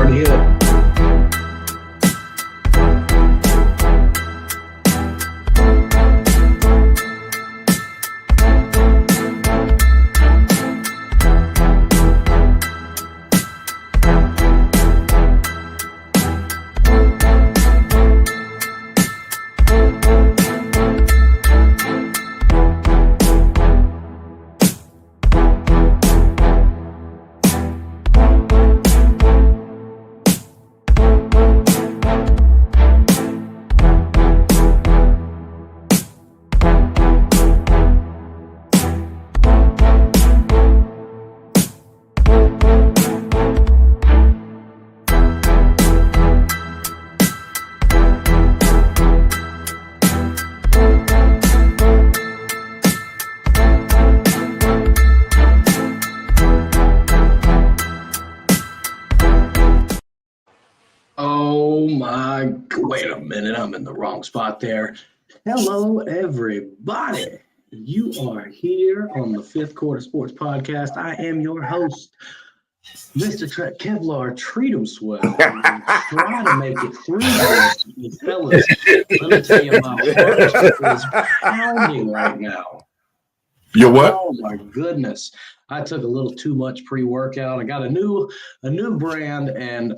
Turn it up. Wait a minute, I'm in the wrong spot there. Hello, everybody. You are here on the Fifth Quarter Sports Podcast. I am your host, Mr. Kevlar Treatum Swell. Try to make it through this, fellas. Let me tell you, my heart is pounding right now. Your what? Oh my goodness! I took a little too much pre-workout. I got a new brand, and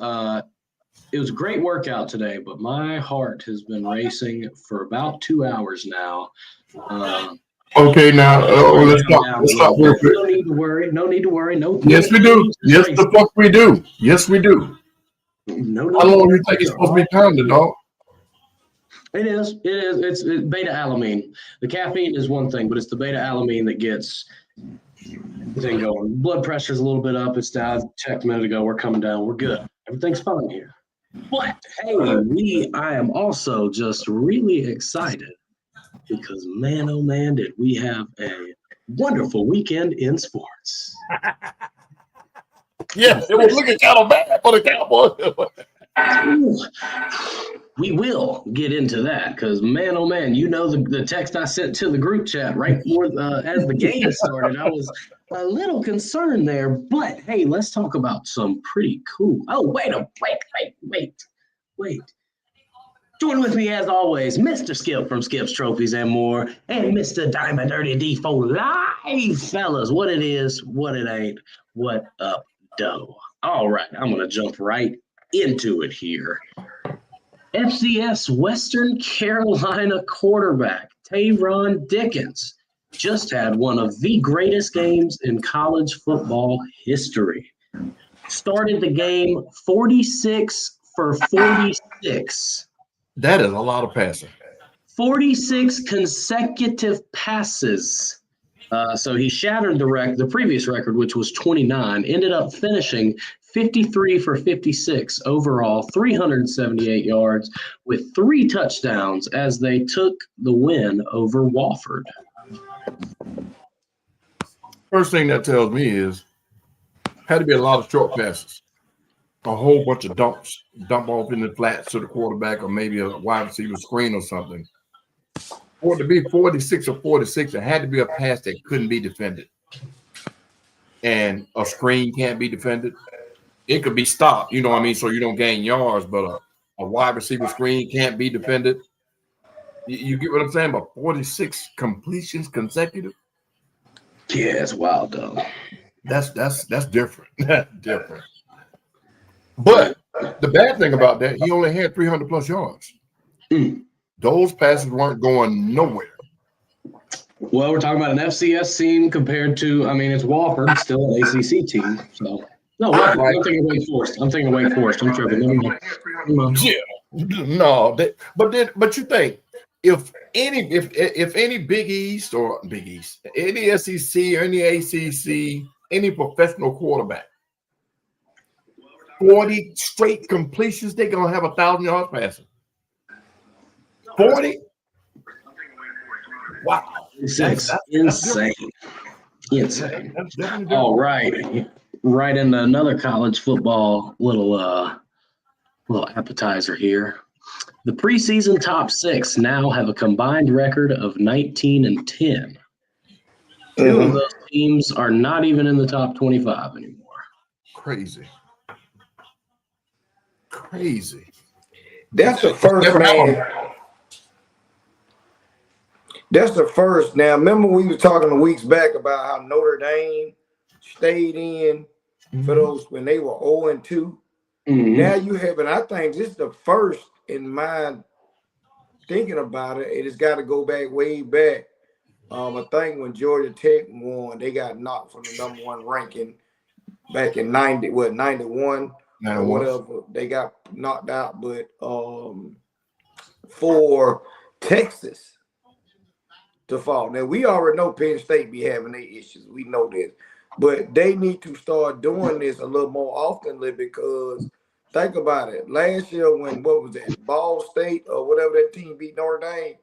it was a great workout today. But my heart has been racing for about 2 hours now. Okay, now let's stop real quick. No need to worry. No need to worry. No. Yes, we do. Yes, the fuck we do. Yes, we do. No. How long do you think it's supposed to be pounded, dog? It is. It's beta alanine. The caffeine is one thing, but it's the beta alanine that gets everything going. Blood pressure's a little bit up. It's down. Checked a minute ago. We're coming down. We're good. Everything's fine here. But hey, I am also just really excited because man, oh man, did we have a wonderful weekend in sports. Yeah, it was looking kind of bad for the Cowboys. We will get into that because, man, oh, man, you know the text I sent to the group chat right before as the game started. I was a little concerned there. But, hey, let's talk about some pretty cool. Oh, wait. Join with me, as always, Mr. Skip from Skip's Trophies and More, and Mr. Diamond Dirty D4 live, fellas. What it is, what it ain't, what up, doe. All right, I'm going to jump right into it here. FCS Western Carolina quarterback Tayron Dickens just had one of the greatest games in college football history. Started the game 46 for 46. That is a lot of passing. 46 consecutive passes. So he shattered the previous record, which was 29, ended up finishing 53 for 56 overall, 378 yards with 3 touchdowns as they took the win over Wofford. First thing that tells me is had to be a lot of short passes, a whole bunch of dump off in the flats to the quarterback or maybe a wide receiver screen or something. For it to be 46 or 46, it had to be a pass that couldn't be defended. And a screen can't be defended. It could be stopped, you know what I mean, so you don't gain yards, but a wide receiver screen can't be defended. You get what I'm saying? But 46 completions consecutive? Yeah, it's wild, though. That's different. That's different. But the bad thing about that, he only had 300 plus yards. Those passes weren't going nowhere. Well, we're talking about an FCS team compared to, it's Wofford, still an ACC team. So, no, Wofford. I'm thinking Wake Forest. I'm tripping. No, but you think if any Big East, any SEC or any ACC, any professional quarterback, 40 straight completions, they're gonna have 1,000 yards passing. 40? Wow. That's insane. Insane. All right. Right into another college football little appetizer here. The preseason top 6 now have a combined record of 19-10. 2 of those teams are not even in the top 25 anymore. Crazy. crazy. That's the first, man. That's the first. Now, remember we were talking weeks back about how Notre Dame stayed in for those when they were 0-2. Now you have, and I think this is the first in my thinking about it. It has got to go back way back. I think when Georgia Tech won, they got knocked from the #1 ranking back in 91 or whatever. They got knocked out, but for Texas to fall. Now we already know Penn State be having their issues. We know this. But they need to start doing this a little more oftenly because think about it. Last year when what was that? Ball State or whatever that team beat Notre Dame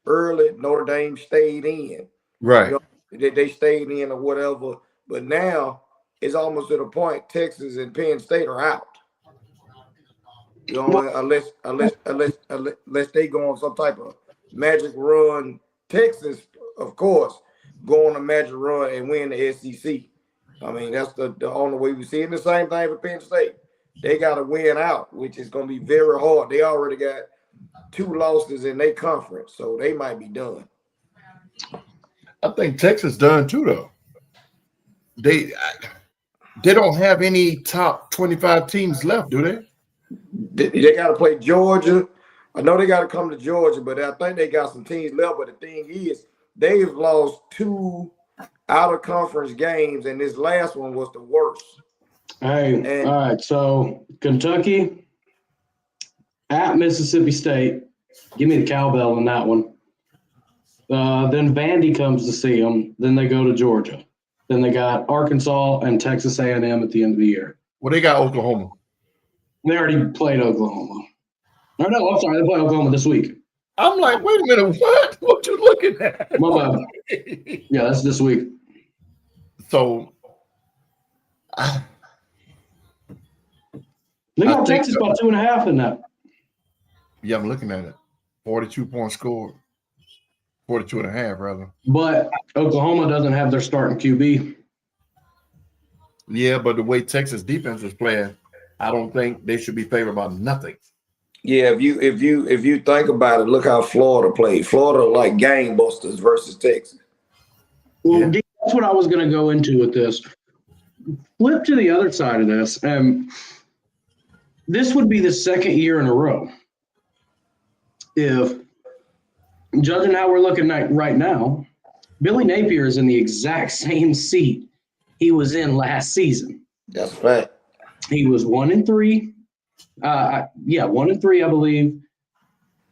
early, Notre Dame stayed in. Right. You know, they stayed in or whatever. But now it's almost to the point Texas and Penn State are out. You know, unless they go on some type of magic run. Texas, of course, go on a magic run and win the SEC. I mean, that's the only way we see it. And the same thing for Penn State. They got to win out, which is going to be very hard. They already got 2 losses in their conference, so they might be done. I think Texas done too, though. They don't have any top 25 teams left, do they? They got to play Georgia. I know they got to come to Georgia, but I think they got some teams left. But the thing is, they've lost 2 out-of-conference games, and this last one was the worst. Hey, all right, so Kentucky at Mississippi State. Give me the cowbell in that one. Then Vandy comes to see them. Then they go to Georgia. Then they got Arkansas and Texas A&M at the end of the year. Well, they got Oklahoma. They already played Oklahoma. No, I'm sorry. They play Oklahoma this week. I'm like, wait a minute, what? What you looking at? My bad. Yeah, that's this week. So, they got Texas by 2.5 in that. Yeah, I'm looking at it. 42 points scored. 42.5, rather. But Oklahoma doesn't have their starting QB. Yeah, but the way Texas defense is playing, I don't think they should be favored by nothing. Yeah, if you think about it, look how Florida played. Florida like gangbusters versus Texas. Well, yeah. That's what I was going to go into with this. Flip to the other side of this. This would be the second year in a row. If, judging how we're looking at right now, Billy Napier is in the exact same seat he was in last season. That's right. He was 1-3. 1-3, I believe.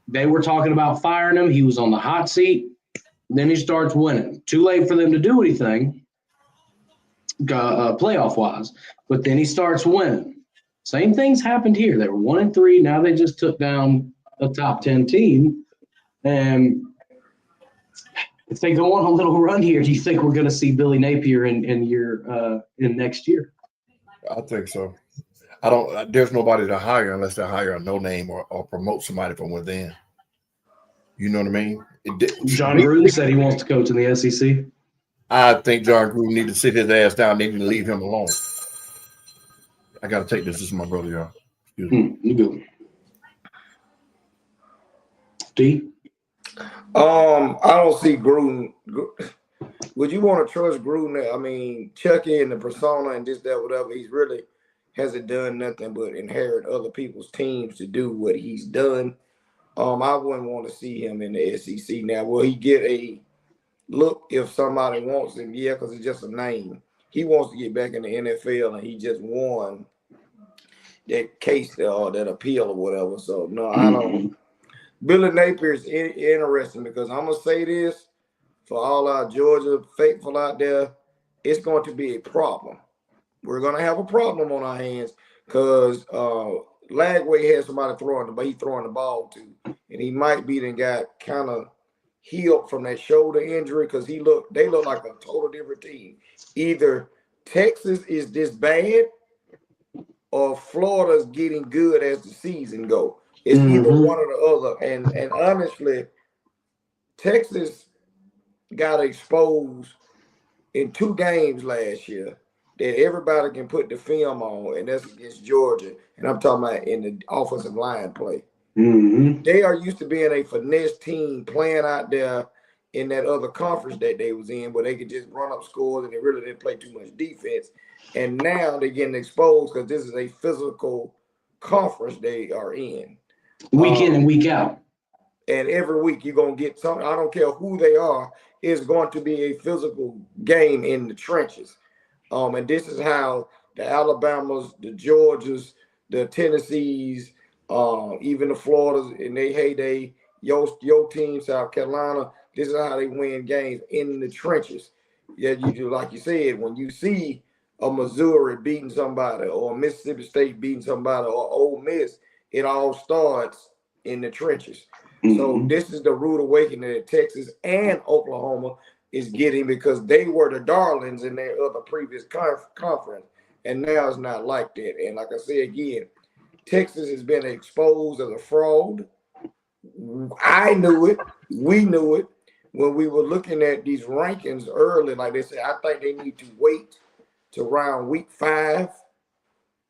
They were talking about firing him. He was on the hot seat. Then he starts winning. Too late for them to do anything, playoff-wise. But then he starts winning. Same things happened here. They were 1-3. Now they just took down a top 10 team. And if they go on a little run here, do you think we're going to see Billy Napier in next year? I think so. There's nobody to hire unless they hire a no-name or promote somebody from within. You know what I mean? John Gruden said he wants to coach in the SEC. I think John Gruden needs to sit his ass down. They need to leave him alone. I got to take this. This is my brother, y'all. Excuse me. You good. D? I don't see Gruden. Would you want to trust Gruden? I mean, Chucky and the persona and this, that, whatever. He's really hasn't done nothing but inherit other people's teams to do what he's done. I wouldn't want to see him in the SEC now. Will he get a look if somebody wants him? Yeah, because it's just a name. He wants to get back in the NFL, and he just won that case or that appeal or whatever. So, no, I don't. Billy Napier is interesting because I'm going to say this for all our Georgia faithful out there. It's going to be a problem. We're going to have a problem on our hands because Lagway has somebody throwing the ball to, and he might be then got kind of healed from that shoulder injury because they look like a total different team. Either Texas is this bad or Florida's getting good as the season goes. It's either one or the other. And honestly, Texas got exposed in 2 games last year. that everybody can put the film on, and that's against Georgia. And I'm talking about in the offensive line play. Mm-hmm. They are used to being a finesse team playing out there in that other conference that they was in, where they could just run up scores and they really didn't play too much defense. And now they're getting exposed because this is a physical conference they are in. Week in and week out. And every week you're going to get something. I don't care who they are. It's going to be a physical game in the trenches. And this is how the Alabamas, the Georgias, the Tennessees, even the Floridas in their heyday, your team, South Carolina, this is how they win games in the trenches. Yeah, you do, like you said, when you see a Missouri beating somebody or Mississippi State beating somebody or Ole Miss, it all starts in the trenches. Mm-hmm. So this is the rude awakening that Texas and Oklahoma is getting, because they were the darlings in their other previous conference, and now it's not like that. And like I say again, Texas has been exposed as a fraud. I knew it. We knew it when we were looking at these rankings early. Like they said, I think they need to wait to around week 5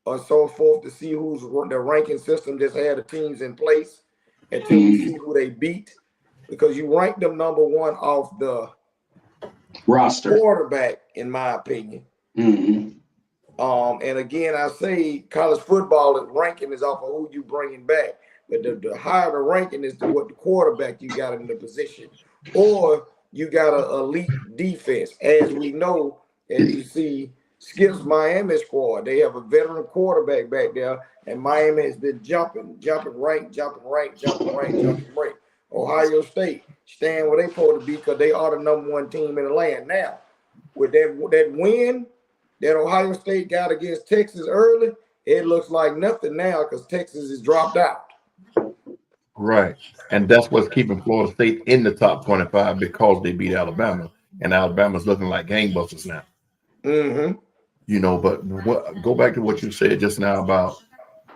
or so forth to see who's the ranking system just had the teams in place until we see who they beat, because you rank them number 1 off the roster quarterback, in my opinion. Mm-hmm. And again, I say college football ranking is off of who you bringing back, but the higher the ranking is to what the quarterback you got in the position, or you got an elite defense. As we know, as you see, Skip's Miami squad, they have a veteran quarterback back there, and Miami has been jumping rank. Ohio State staying where they supposed to be because they are the number 1 team in the land. Now, with that win that Ohio State got against Texas early, it looks like nothing now because Texas is dropped out. Right. And that's what's keeping Florida State in the top 25, because they beat Alabama, and Alabama's looking like gangbusters now. Mm-hmm. You know, but go back to what you said just now about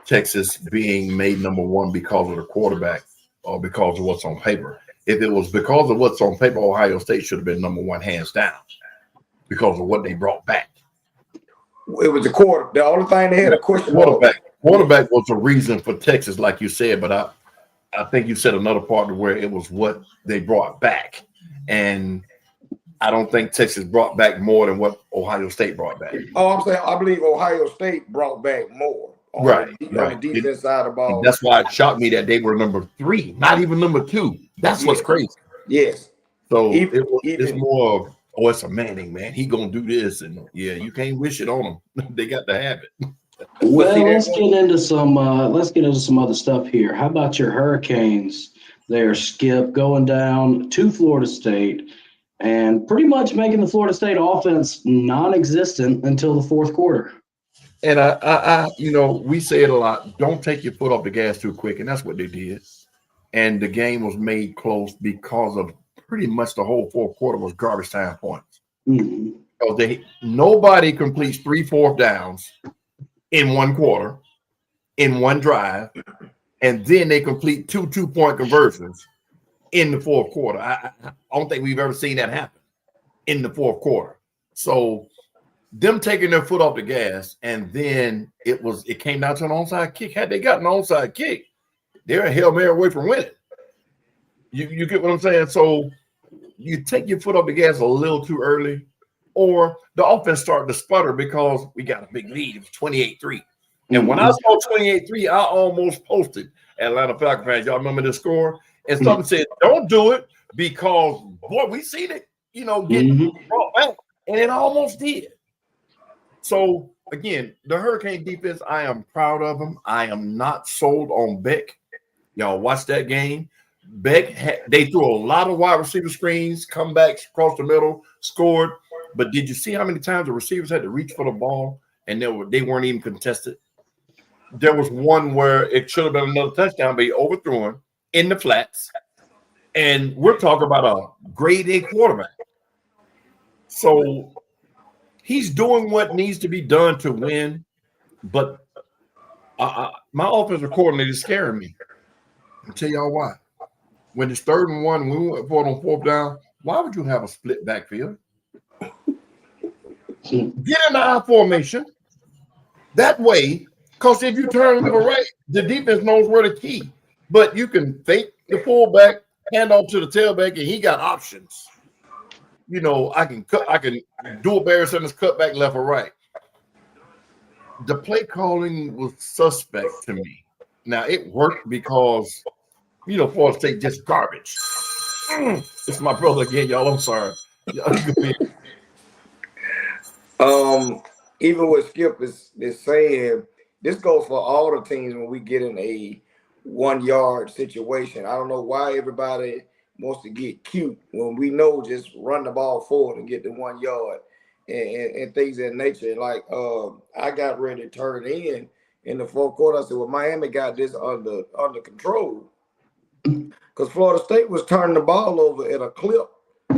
Texas being made number 1 because of the quarterback or because of what's on paper. If it was because of what's on paper, Ohio State should have been number 1 hands down because of what they brought back. It was the quarter. The only thing they had a question quarterback. Quarterback was the reason for Texas, like you said, but I think you said another part where it was what they brought back. And I don't think Texas brought back more than what Ohio State brought back. Oh, I'm saying I believe Ohio State brought back more. On the defense side of the ball. That's why it shocked me that they were number 3, not even number 2. That's what's crazy. Yes. So it's more of, it's a Manning, man. He gonna do this, and you can't wish it on them. They got to have it. Well, let's get into some other stuff here. How about your Hurricanes there, Skip, going down to Florida State and pretty much making the Florida State offense non-existent until the 4th quarter? And I we say it a lot. Don't take your foot off the gas too quick, and that's what they did. And the game was made close because of pretty much the whole 4th quarter was garbage time points. Mm-hmm. Because nobody completes 3 4th downs in 1 quarter, in 1 drive, and then they complete 2 2-point conversions in the 4th quarter. I don't think we've ever seen that happen in the 4th quarter. So them taking their foot off the gas, and then it came down to an onside kick. Had they gotten an onside kick, they're a Hail Mary away from winning. You get what I'm saying? So you take your foot off the gas a little too early, or the offense started to sputter because we got a big lead. It was 28-3. And when I saw 28-3, I almost posted Atlanta Falcons fans. Y'all remember the score? And something said, don't do it because, boy, we seen it, get brought back. And it almost did. So, again, the Hurricane defense, I am proud of them. I am not sold on Beck. Y'all watch that game. Beck, they threw a lot of wide receiver screens, comebacks across the middle, scored. But did you see how many times the receivers had to reach for the ball and they weren't even contested? There was one where it should have been another touchdown, but he overthrew him in the flats. And we're talking about a grade A quarterback. So he's doing what needs to be done to win. But my offensive coordinator is scaring me. I'll tell y'all why. When it's 3rd and 1, when we went for it on 4th down, why would you have a split backfield? Get in the I formation. That way, because if you turn left or right, the defense knows where to key. But you can fake the fullback, hand off to the tailback, and he got options. You know, I can do a Barry Sanders cut back left or right. The play calling was suspect to me. Now it worked because Florida State just garbage. It's my brother again, y'all. I'm sorry. Even what Skip is saying, this goes for all the teams when we get in a 1 yard situation. I don't know why everybody wants to get cute when we know just run the ball forward and get the 1 yard and things of that nature. Like I got ready to turn in the fourth quarter. I said, well, Miami got this under control because Florida State was turning the ball over at a clip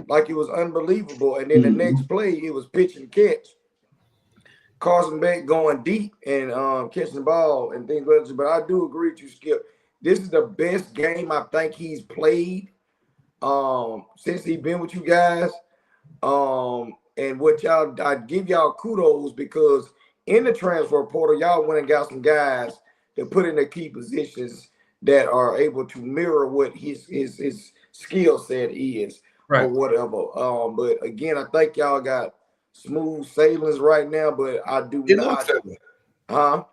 like it was unbelievable. And then the next play, it was pitch and catch. Carson Beck going deep and catching the ball and things like that. But I do agree with you, Skip. This is the best game I think he's played since he's been with you guys. And what I give y'all kudos because in the transfer portal, y'all went and got some guys that put in the key positions that are able to mirror what his skill set is or whatever. But again, I think y'all got smooth sailings right now, but I do it not. Looks that way. Huh?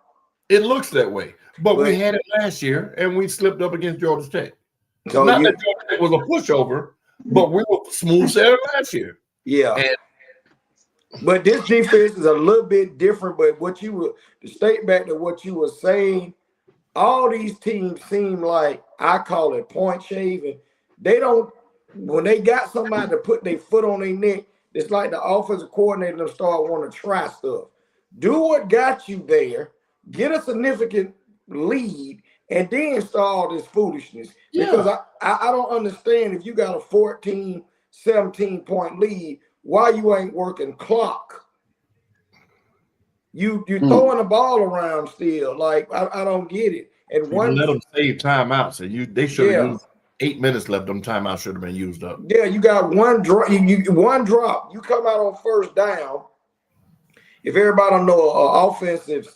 It looks that way. But we had it last year, and we slipped up against Georgia State. So not that Georgia State was a pushover, but we were smooth sailing last year. Yeah. But this defense is a little bit different. But to state back to what you were saying, all these teams seem like, I call it point shaving. They don't, when they got somebody to put their foot on their neck, it's like the offensive coordinator them start wanting to try stuff. Do what got you there, get a significant lead, and then start all this foolishness. Yeah. Because I don't understand if you got a 14, 17-point lead, why you ain't working clock. You throwing the ball around still. Like, I don't get it. And let them save timeouts. And they should have used 8 minutes left. Them timeouts should have been used up. Yeah, you got one drop. One drop. You come out on first down. If everybody don't know offensive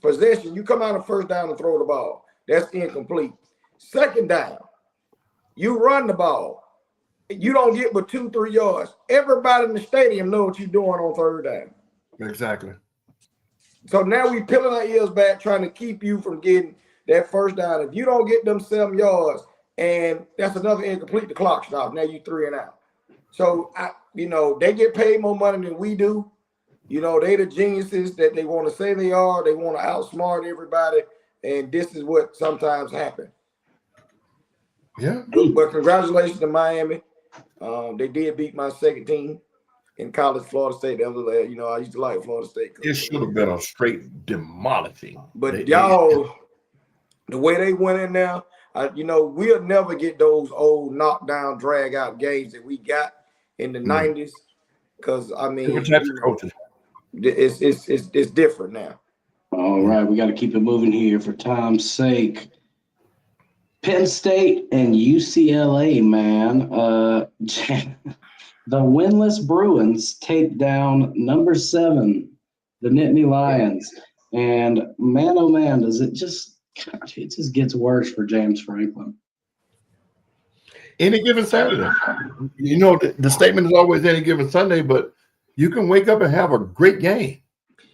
possession, you come out on first down and throw the ball. That's incomplete. Second down, you run the ball. You don't get but 2-3 yards. Everybody in the stadium know what you're doing on third down. Exactly. So now we peeling our ears back trying to keep you from getting that first down. If you don't get them 7 yards, and that's another incomplete, the clock stops. Now you 3 and out. So, they get paid more money than we do. They the geniuses that they want to say they are. They want to outsmart everybody. And this is what sometimes happens. Yeah. But congratulations to Miami. They did beat my second team in college, Florida State. I used to like Florida State. It should have been a straight demolishing. But y'all, the way they went in there, we'll never get those old knockdown, drag out games that we got in the 90s. Because it's different now. All right, we got to keep it moving here for time's sake. Penn State and UCLA, man. The winless Bruins take down number 7, the Nittany Lions. And man, oh man, does it just gets worse for James Franklin. Any given Saturday. The statement is always any given Sunday, but you can wake up and have a great game.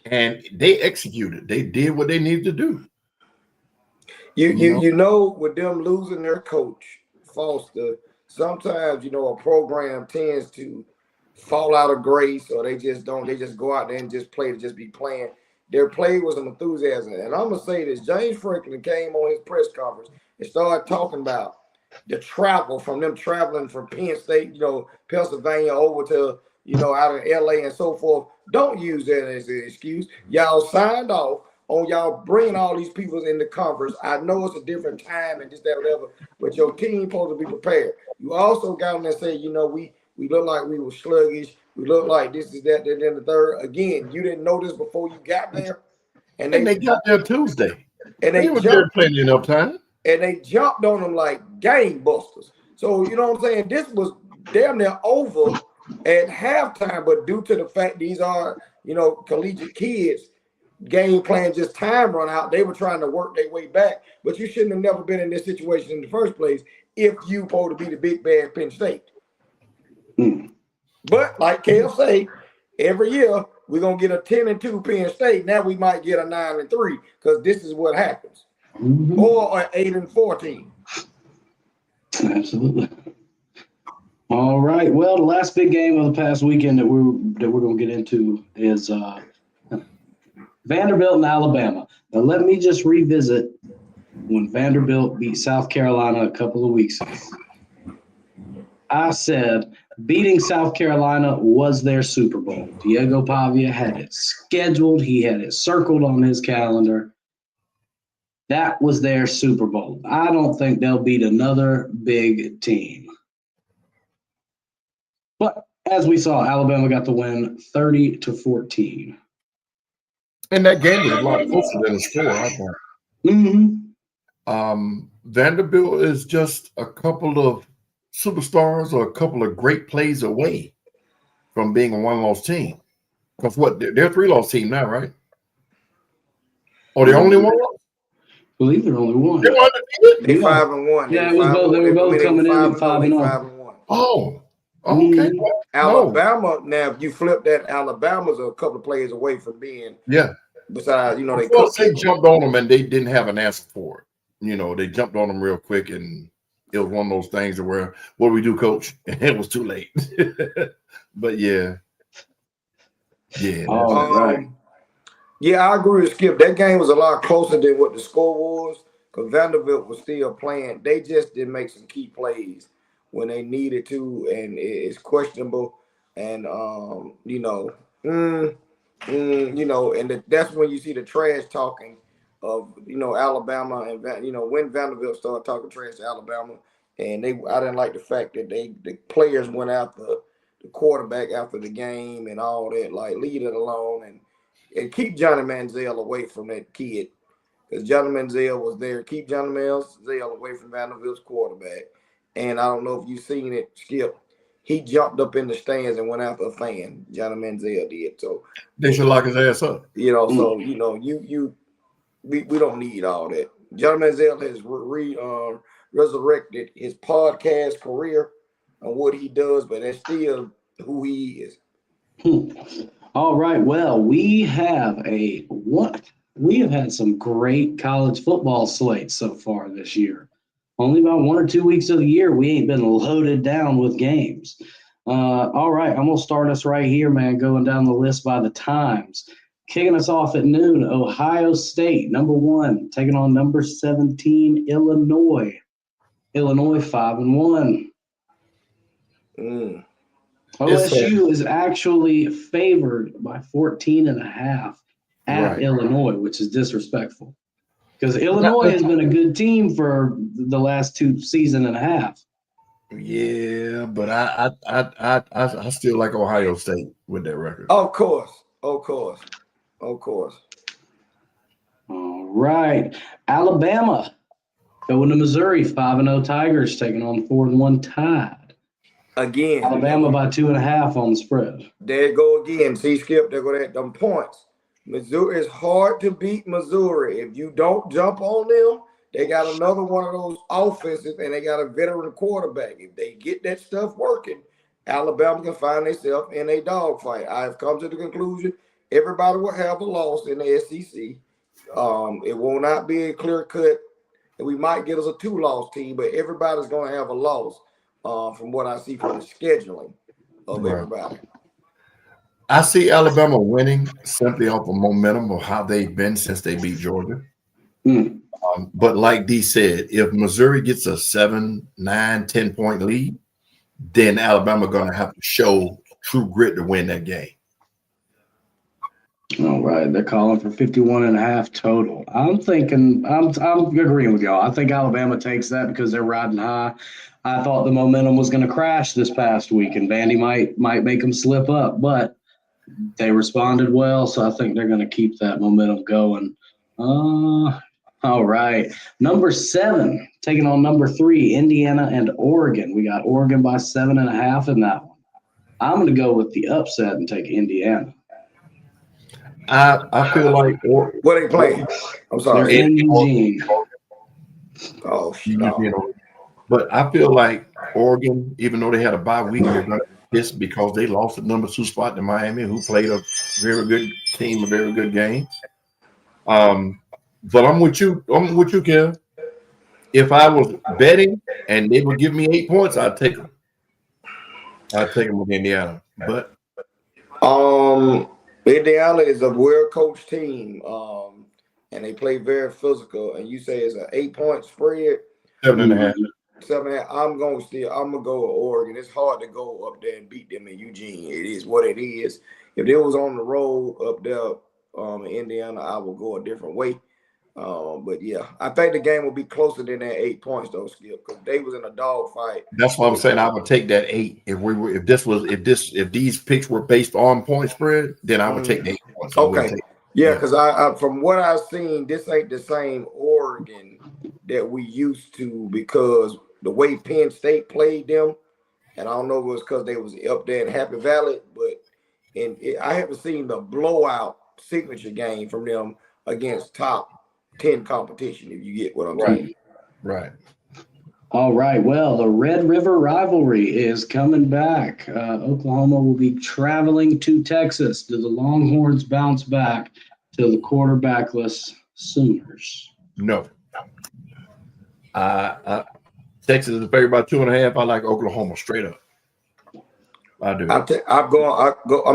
And they executed. They did what they needed to do. With them losing their coach, Foster, sometimes, a program tends to fall out of grace, or they just go out there and just play to just be playing. Their play was an enthusiasm. And I'm going to say this, James Franklin came on his press conference and started talking about the travel from them traveling from Penn State, Pennsylvania over to, out of LA and so forth. Don't use that as an excuse. Y'all signed off on y'all bringing all these people in the conference. I know it's a different time and this, that, whatever, but your team supposed to be prepared. You also got them and say, we look like we were sluggish. We look like this is that, then the third. Again, you didn't know this before you got there. And they got there Tuesday. And they were there plenty enough time. And they jumped on them like gangbusters. So, you know what I'm saying? This was damn near over at halftime, but due to the fact these are, collegiate kids, game plan just time run out. They were trying to work their way back, but you shouldn't have never been in this situation in the first place if you supposed to be the big bad Penn State. But like Kev say, every year we're gonna get a 10-2 Penn State. Now we might get a 9-3 because this is what happens, or an 8-4 team. Absolutely. All right. Well, the last big game of the past weekend that we're going to get into is Vanderbilt and Alabama. Now, let me just revisit when Vanderbilt beat South Carolina a couple of weeks ago. I said beating South Carolina was their Super Bowl. Diego Pavia had it scheduled. He had it circled on his calendar. That was their Super Bowl. I don't think they'll beat another big team. But as we saw, Alabama got the win 30-14. And that game was a lot closer than the score, I thought. Vanderbilt is just a couple of superstars or a couple of great plays away from being a one-loss team. Because they're a 3-loss team now, right? Or the only one? I believe they're only one. They 5-1. Yeah, they were both coming in at 5-1. Oh, okay. Alabama, now if you flip that, Alabama's a couple of players away from being. Yeah. Besides, they jumped on them and they didn't have an answer for it. They jumped on them real quick and it was one of those things where, what do we do, coach? And it was too late. But yeah. Yeah. Right. Yeah, I agree with Skip. That game was a lot closer than what the score was because Vanderbilt was still playing. They just didn't make some key plays when they needed to, and it's questionable. And and that's when you see the trash talking of Alabama and when Vanderbilt started talking trash to Alabama, and I didn't like the fact that the players went after the quarterback after the game and all that, like leave it alone and keep Johnny Manziel away from that kid because Johnny Manziel was there. Keep Johnny Manziel away from Vanderbilt's quarterback. And I don't know if you've seen it, Skip. He jumped up in the stands and went after a fan. Johnny Manziel did. So they should lock his ass up. we don't need all that. Johnny Manziel has resurrected his podcast career and what he does, but that's still who he is. All right. Well, we have had some great college football slates so far this year. Only about 1 or 2 weeks of the year, we ain't been loaded down with games. All right, I'm going to start us right here, man, going down the list by the times. Kicking us off at noon, Ohio State, number 1, taking on number 17, Illinois. Illinois 5-1. OSU is actually favored by 14.5 at Illinois, which is disrespectful. Because Illinois has been a good team for the last 2 seasons and a half. Yeah, but I still like Ohio State with that record. Of course. All right. Alabama going to Missouri, 5-0 Tigers taking on 4-1 Tide. Again. Alabama by 2.5 on the spread. There you go again. See, Skip, there go them points. Missouri is hard to beat Missouri. If you don't jump on them, they got another one of those offenses, and they got a veteran quarterback. If they get that stuff working, Alabama can find themselves in a dogfight. I've come to the conclusion everybody will have a loss in the SEC. It will not be a clear cut, and we might get us a 2-loss team, but everybody's going to have a loss from what I see from the scheduling of everybody. I see Alabama winning simply off of momentum of how they've been since they beat Georgia. But like D said, if Missouri gets a 7, 9, 10-point lead, then Alabama going to have to show true grit to win that game. All right, they're calling for 51.5 total. I'm agreeing with y'all. I think Alabama takes that because they're riding high. I thought the momentum was going to crash this past week, and Vandy might make them slip up, but they responded well, so I think they're going to keep that momentum going. All right. Number 7, taking on number 3, Indiana and Oregon. We got Oregon by 7.5 in that one. I'm going to go with the upset and take Indiana. I feel like what they playing? I'm They're sorry. in Eugene. Oh, no. But I feel like Oregon, even though they had a bye week, they're going to be pissed because they lost the number 2 spot to Miami, who played a very good team, a very good game. But I'm with you. I'm with you, Kev. If I was betting and they would give me 8 points, I'd take them. I'd take them with Indiana. But Indiana is a well-coached team, and they play very physical. And you say it's an 8-point spread, 7.5. 7.5. I'm gonna go with Oregon. It's hard to go up there and beat them in Eugene. It is what it is. If it was on the road up there, in Indiana, I would go a different way. But yeah, I think the game will be closer than that 8 points though, Skip, because they was in a dog fight. That's what I'm saying. I would take that 8 if these picks were based on point spread, then I would take the 8 points. Okay, yeah, because I from what I've seen, this ain't the same Oregon that we used to, because the way Penn State played them, and I don't know if it was because they was up there in Happy Valley, but I haven't seen the blowout signature game from them against top 10 competition, if you get what I'm saying. Right. All right. Well, the Red River rivalry is coming back. Oklahoma will be traveling to Texas. Do the Longhorns bounce back to the quarterbackless Sooners? No. Texas is favored by 2.5. I like Oklahoma straight up. I do. I'm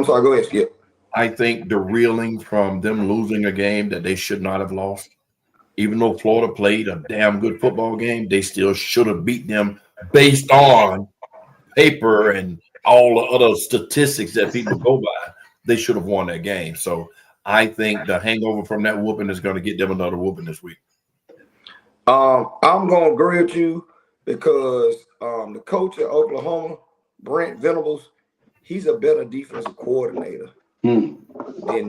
sorry. Go ahead, Skip. I think the reeling from them losing a game that they should not have lost, even though Florida played a damn good football game, they still should have beat them based on paper and all the other statistics that people go by. They should have won that game. So I think the hangover from that whooping is going to get them another whooping this week. I'm going to agree with you because the coach at Oklahoma, Brent Venables, he's a better defensive coordinator than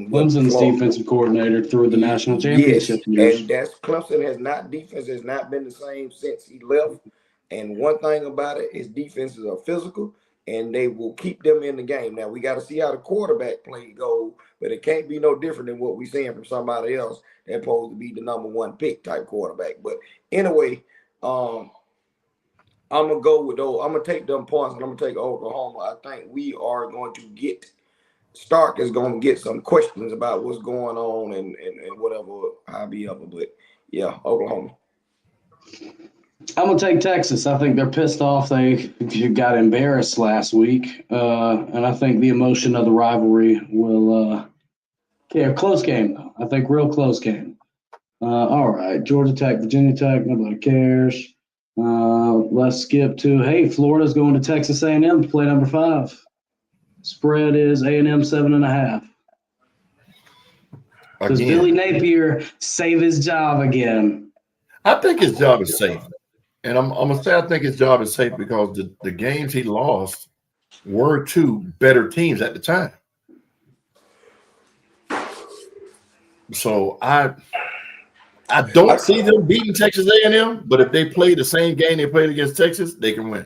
Clemson's defensive coordinator through the national championship years. And Clemson defense has not been the same since he left. And one thing about it is defenses are physical and they will keep them in the game. Now we got to see how the quarterback play go, but it can't be no different than what we're seeing from somebody else that's supposed to be the number 1 pick type quarterback. But anyway, I'm gonna go with those. I'm gonna take them points and I'm gonna take Oklahoma. I think we are going to get Stark is going to get some questions about what's going on and whatever however. But yeah, Oklahoma. I'm going to take Texas. I think they're pissed off. They got embarrassed last week. And I think the emotion of the rivalry will close game, though. I think real close game. All right. Georgia Tech, Virginia Tech, nobody cares. Let's skip to, Florida's going to Texas A&M to play number 5. Spread is A&M 7.5. Does Billy Napier save his job again? I think his job is safe. And I'm going to say I think his job is safe because the games he lost were to better teams at the time. So I don't see them beating Texas A&M, but if they play the same game they played against Texas, they can win.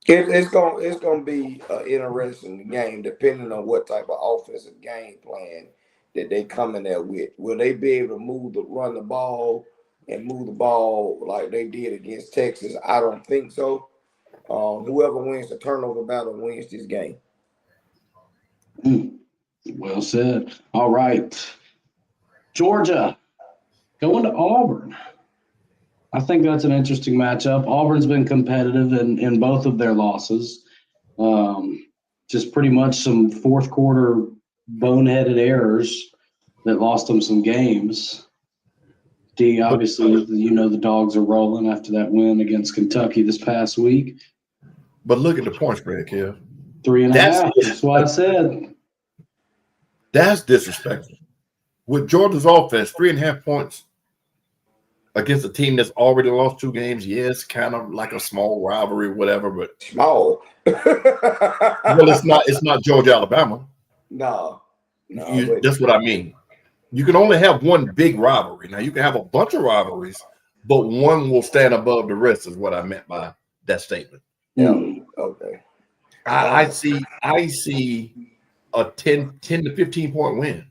It's gonna be an interesting game depending on what type of offensive game plan that they come in there with. Will they be able to run the ball and move the ball like they did against Texas? I don't think so. Whoever wins the turnover battle wins this game. Well said. All right. Georgia going to Auburn. I think that's an interesting matchup. Auburn's been competitive in both of their losses. Just pretty much some fourth quarter boneheaded errors that lost them some games. Obviously, the dogs are rolling after that win against Kentucky this past week. But look at the point spread, Kev. 3.5. That's what I said. That's disrespectful. With Georgia's offense, 3.5 points against a team that's already lost 2 games, yes, kind of like a small rivalry, whatever, but small. Well, it's not Georgia, Alabama. No. That's what I mean. You can only have one big rivalry. Now you can have a bunch of rivalries, but one will stand above the rest, is what I meant by that statement. Yeah. Okay. I see a 10 to 15 point win.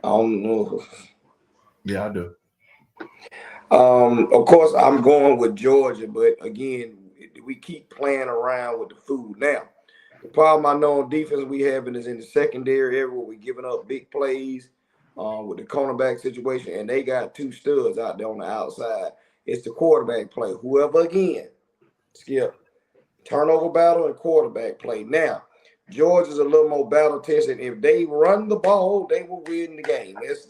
I don't know. Yeah, I do. Of course, I'm going with Georgia, but again, we keep playing around with the food. Now, the problem I know on defense we having is in the secondary area where we're giving up big plays with the cornerback situation, and they got two studs out there on the outside. It's the quarterback play. Whoever again, Skip, turnover battle and quarterback play. Now, Georgia's a little more battle tested. If they run the ball, they will win the game. It's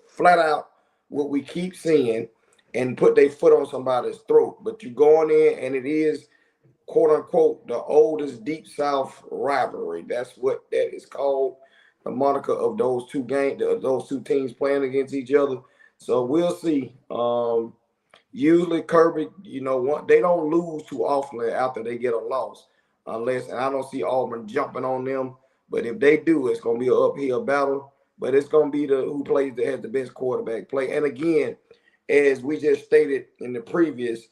flat out what we keep seeing and put their foot on somebody's throat. But you going in, and it is, quote unquote, the oldest Deep South rivalry. That's what that is called, the moniker of those two games, those two teams playing against each other. So we'll see. Usually Kirby, they don't lose too often after they get a loss, unless, and I don't see Auburn jumping on them. But if they do, it's going to be an uphill battle. But it's going to be who plays that has the best quarterback play. And again, as we just stated in the previous,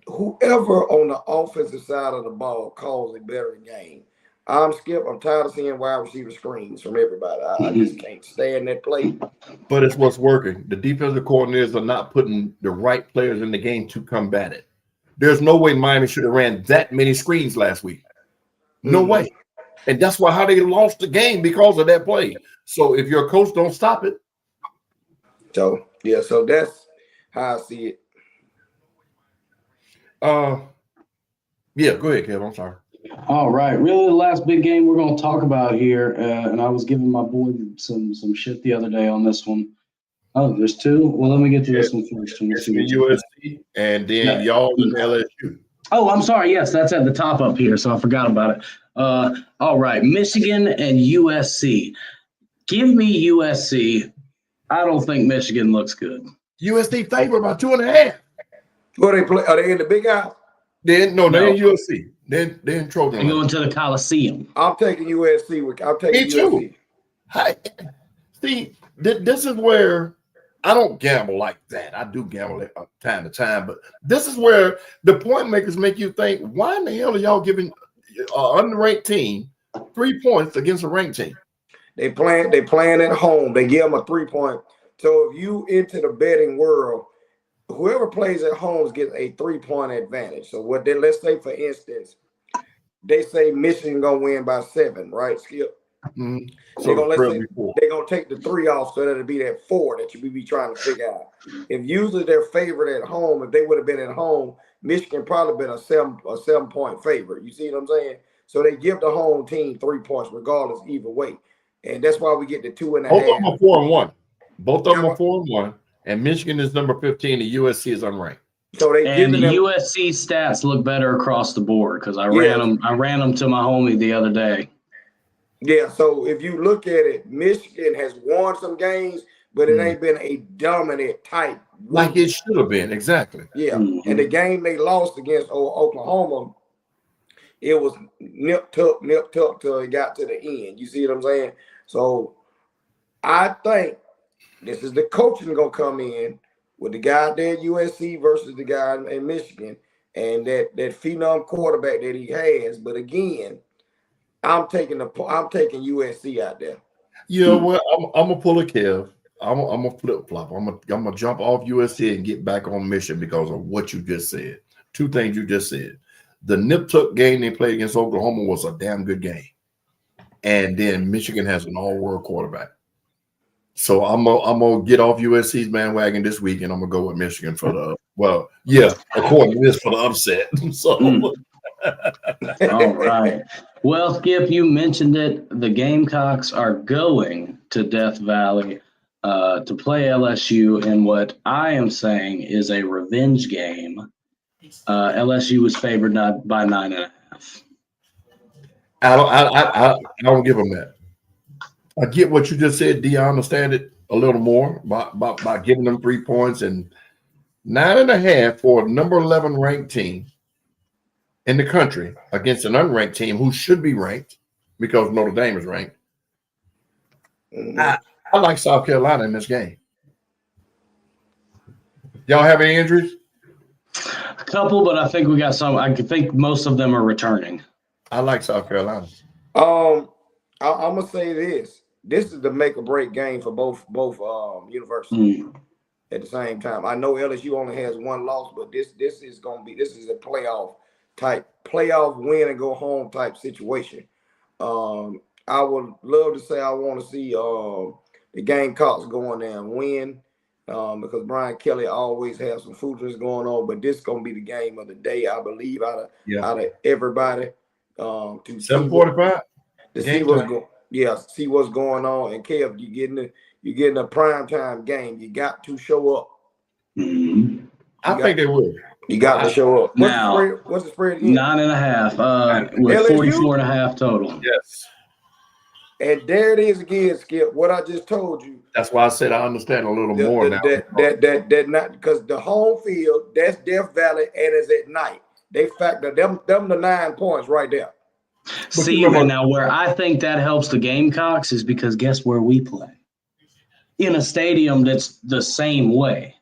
whoever on the offensive side of the ball calls a better game. I'm tired of seeing wide receiver screens from everybody. I just can't stand that play. But it's what's working. The defensive coordinators are not putting the right players in the game to combat it. There's no way Miami should have ran that many screens last week. No way. And that's how they lost the game, because of that play. So if your coach don't stop it. So that's how I see it. Yeah, go ahead, Kev. I'm sorry. All right. Really, the last big game we're going to talk about here, and I was giving my boy some shit the other day on this one. Oh, there's two? Well, let me get to this one first. USC, and then y'all in LSU. Oh, I'm sorry. Yes, that's at the top up here, so I forgot about it. All right. Michigan and USC. Give me USC. I don't think Michigan looks good. USC favored by 2.5. Where they play? Are they in the Big House? They're in USC. They're in Trojan. They're going to the Coliseum. I'm taking USC. I'm taking USC. See, this is where I don't gamble like that. I do gamble time to time, but this is where the point makers make you think, why in the hell are y'all giving an unranked team 3 points against a ranked team? They playing at home. They give them a 3-point. So if you into the betting world, whoever plays at home gets a 3-point advantage. So let's say, for instance, they say Michigan gonna win by 7, right, Skip? Mm-hmm. So they're gonna take the 3 off, so that'll be that 4 that you be trying to figure out. If usually they're favored at home, if they would have been at home, Michigan probably been a 7-point favorite. You see what I'm saying? So they give the home team 3 points regardless, either way, and that's why we get the 2.5. Both of them are 4-1. Both of them are 4-1, and Michigan is number 15. And USC is unranked. So the USC stats look better across the board because I ran them to my homie the other day. Yeah, so if you look at it, Michigan has won some games, but it ain't been a dominant type. Like it should have been, exactly. Yeah, and the game they lost against Oklahoma, it was nip tuck till it got to the end. You see what I'm saying? So I think this is the coaching gonna come in with the guy there at USC versus the guy in Michigan, and that phenom quarterback that he has. But again, I'm taking USC out there. You know what? I'm gonna pull a Kev. I'm gonna flip flop. I'm gonna jump off USC and get back on Michigan because of what you just said. 2 things you just said. The nip tuck game they played against Oklahoma was a damn good game, and then Michigan has an all-world quarterback. So I'm gonna get off USC's bandwagon this week, and I'm gonna go with Michigan for according to this, for the upset. So. All right. Well, Skip, you mentioned it. The Gamecocks are going to Death Valley to play LSU in what I am saying is a revenge game. LSU was favored by 9.5. I don't give them that. I get what you just said, D. I understand it a little more by giving them 3 points, and 9.5 for a number 11 ranked team in the country against an unranked team who should be ranked because Notre Dame is ranked. I like South Carolina in this game. Y'all have any injuries? A couple, but I think we got some. I think most of them are returning. I like South Carolina. I'm gonna say this. This is the make or break game for both universities at the same time. I know LSU only has one loss, but this is a playoff win and go home type situation. I would love to say I want to see the Gamecocks go in there and win because Brian Kelly always has some foolishness going on. But this is gonna be the game of the day, I believe, out of everybody. To 7:45. To see what's going on. And Kev, you're getting a prime time game. You got to show up. I think they will. You got to show up. What's the spread again? 9.5 with 44.5 total. Yes. And there it is again, Skip. What I just told you. That's why I said I understand a little more now. That not because the home field, that's Death Valley, and it's at night. They factor them the 9 points right there. See, and now where I think that helps the Gamecocks is because guess where we play? In a stadium that's the same way.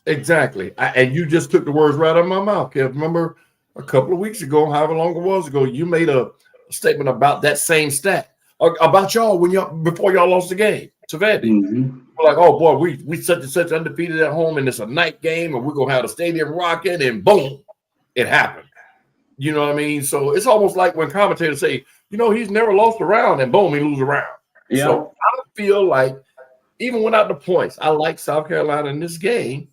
Exactly. And you just took the words right out of my mouth, Kev. Remember a couple of weeks ago, however long it was ago, you made a statement about that same stat about y'all before y'all lost the game to Vandy. We're like, oh boy, we such and such undefeated at home, and it's a night game, and we're gonna have the stadium rocking, and boom, it happened. You know what I mean? So it's almost like when commentators say, he's never lost a round, and boom, he loses a round. Yeah. So I feel like even without the points, I like South Carolina in this game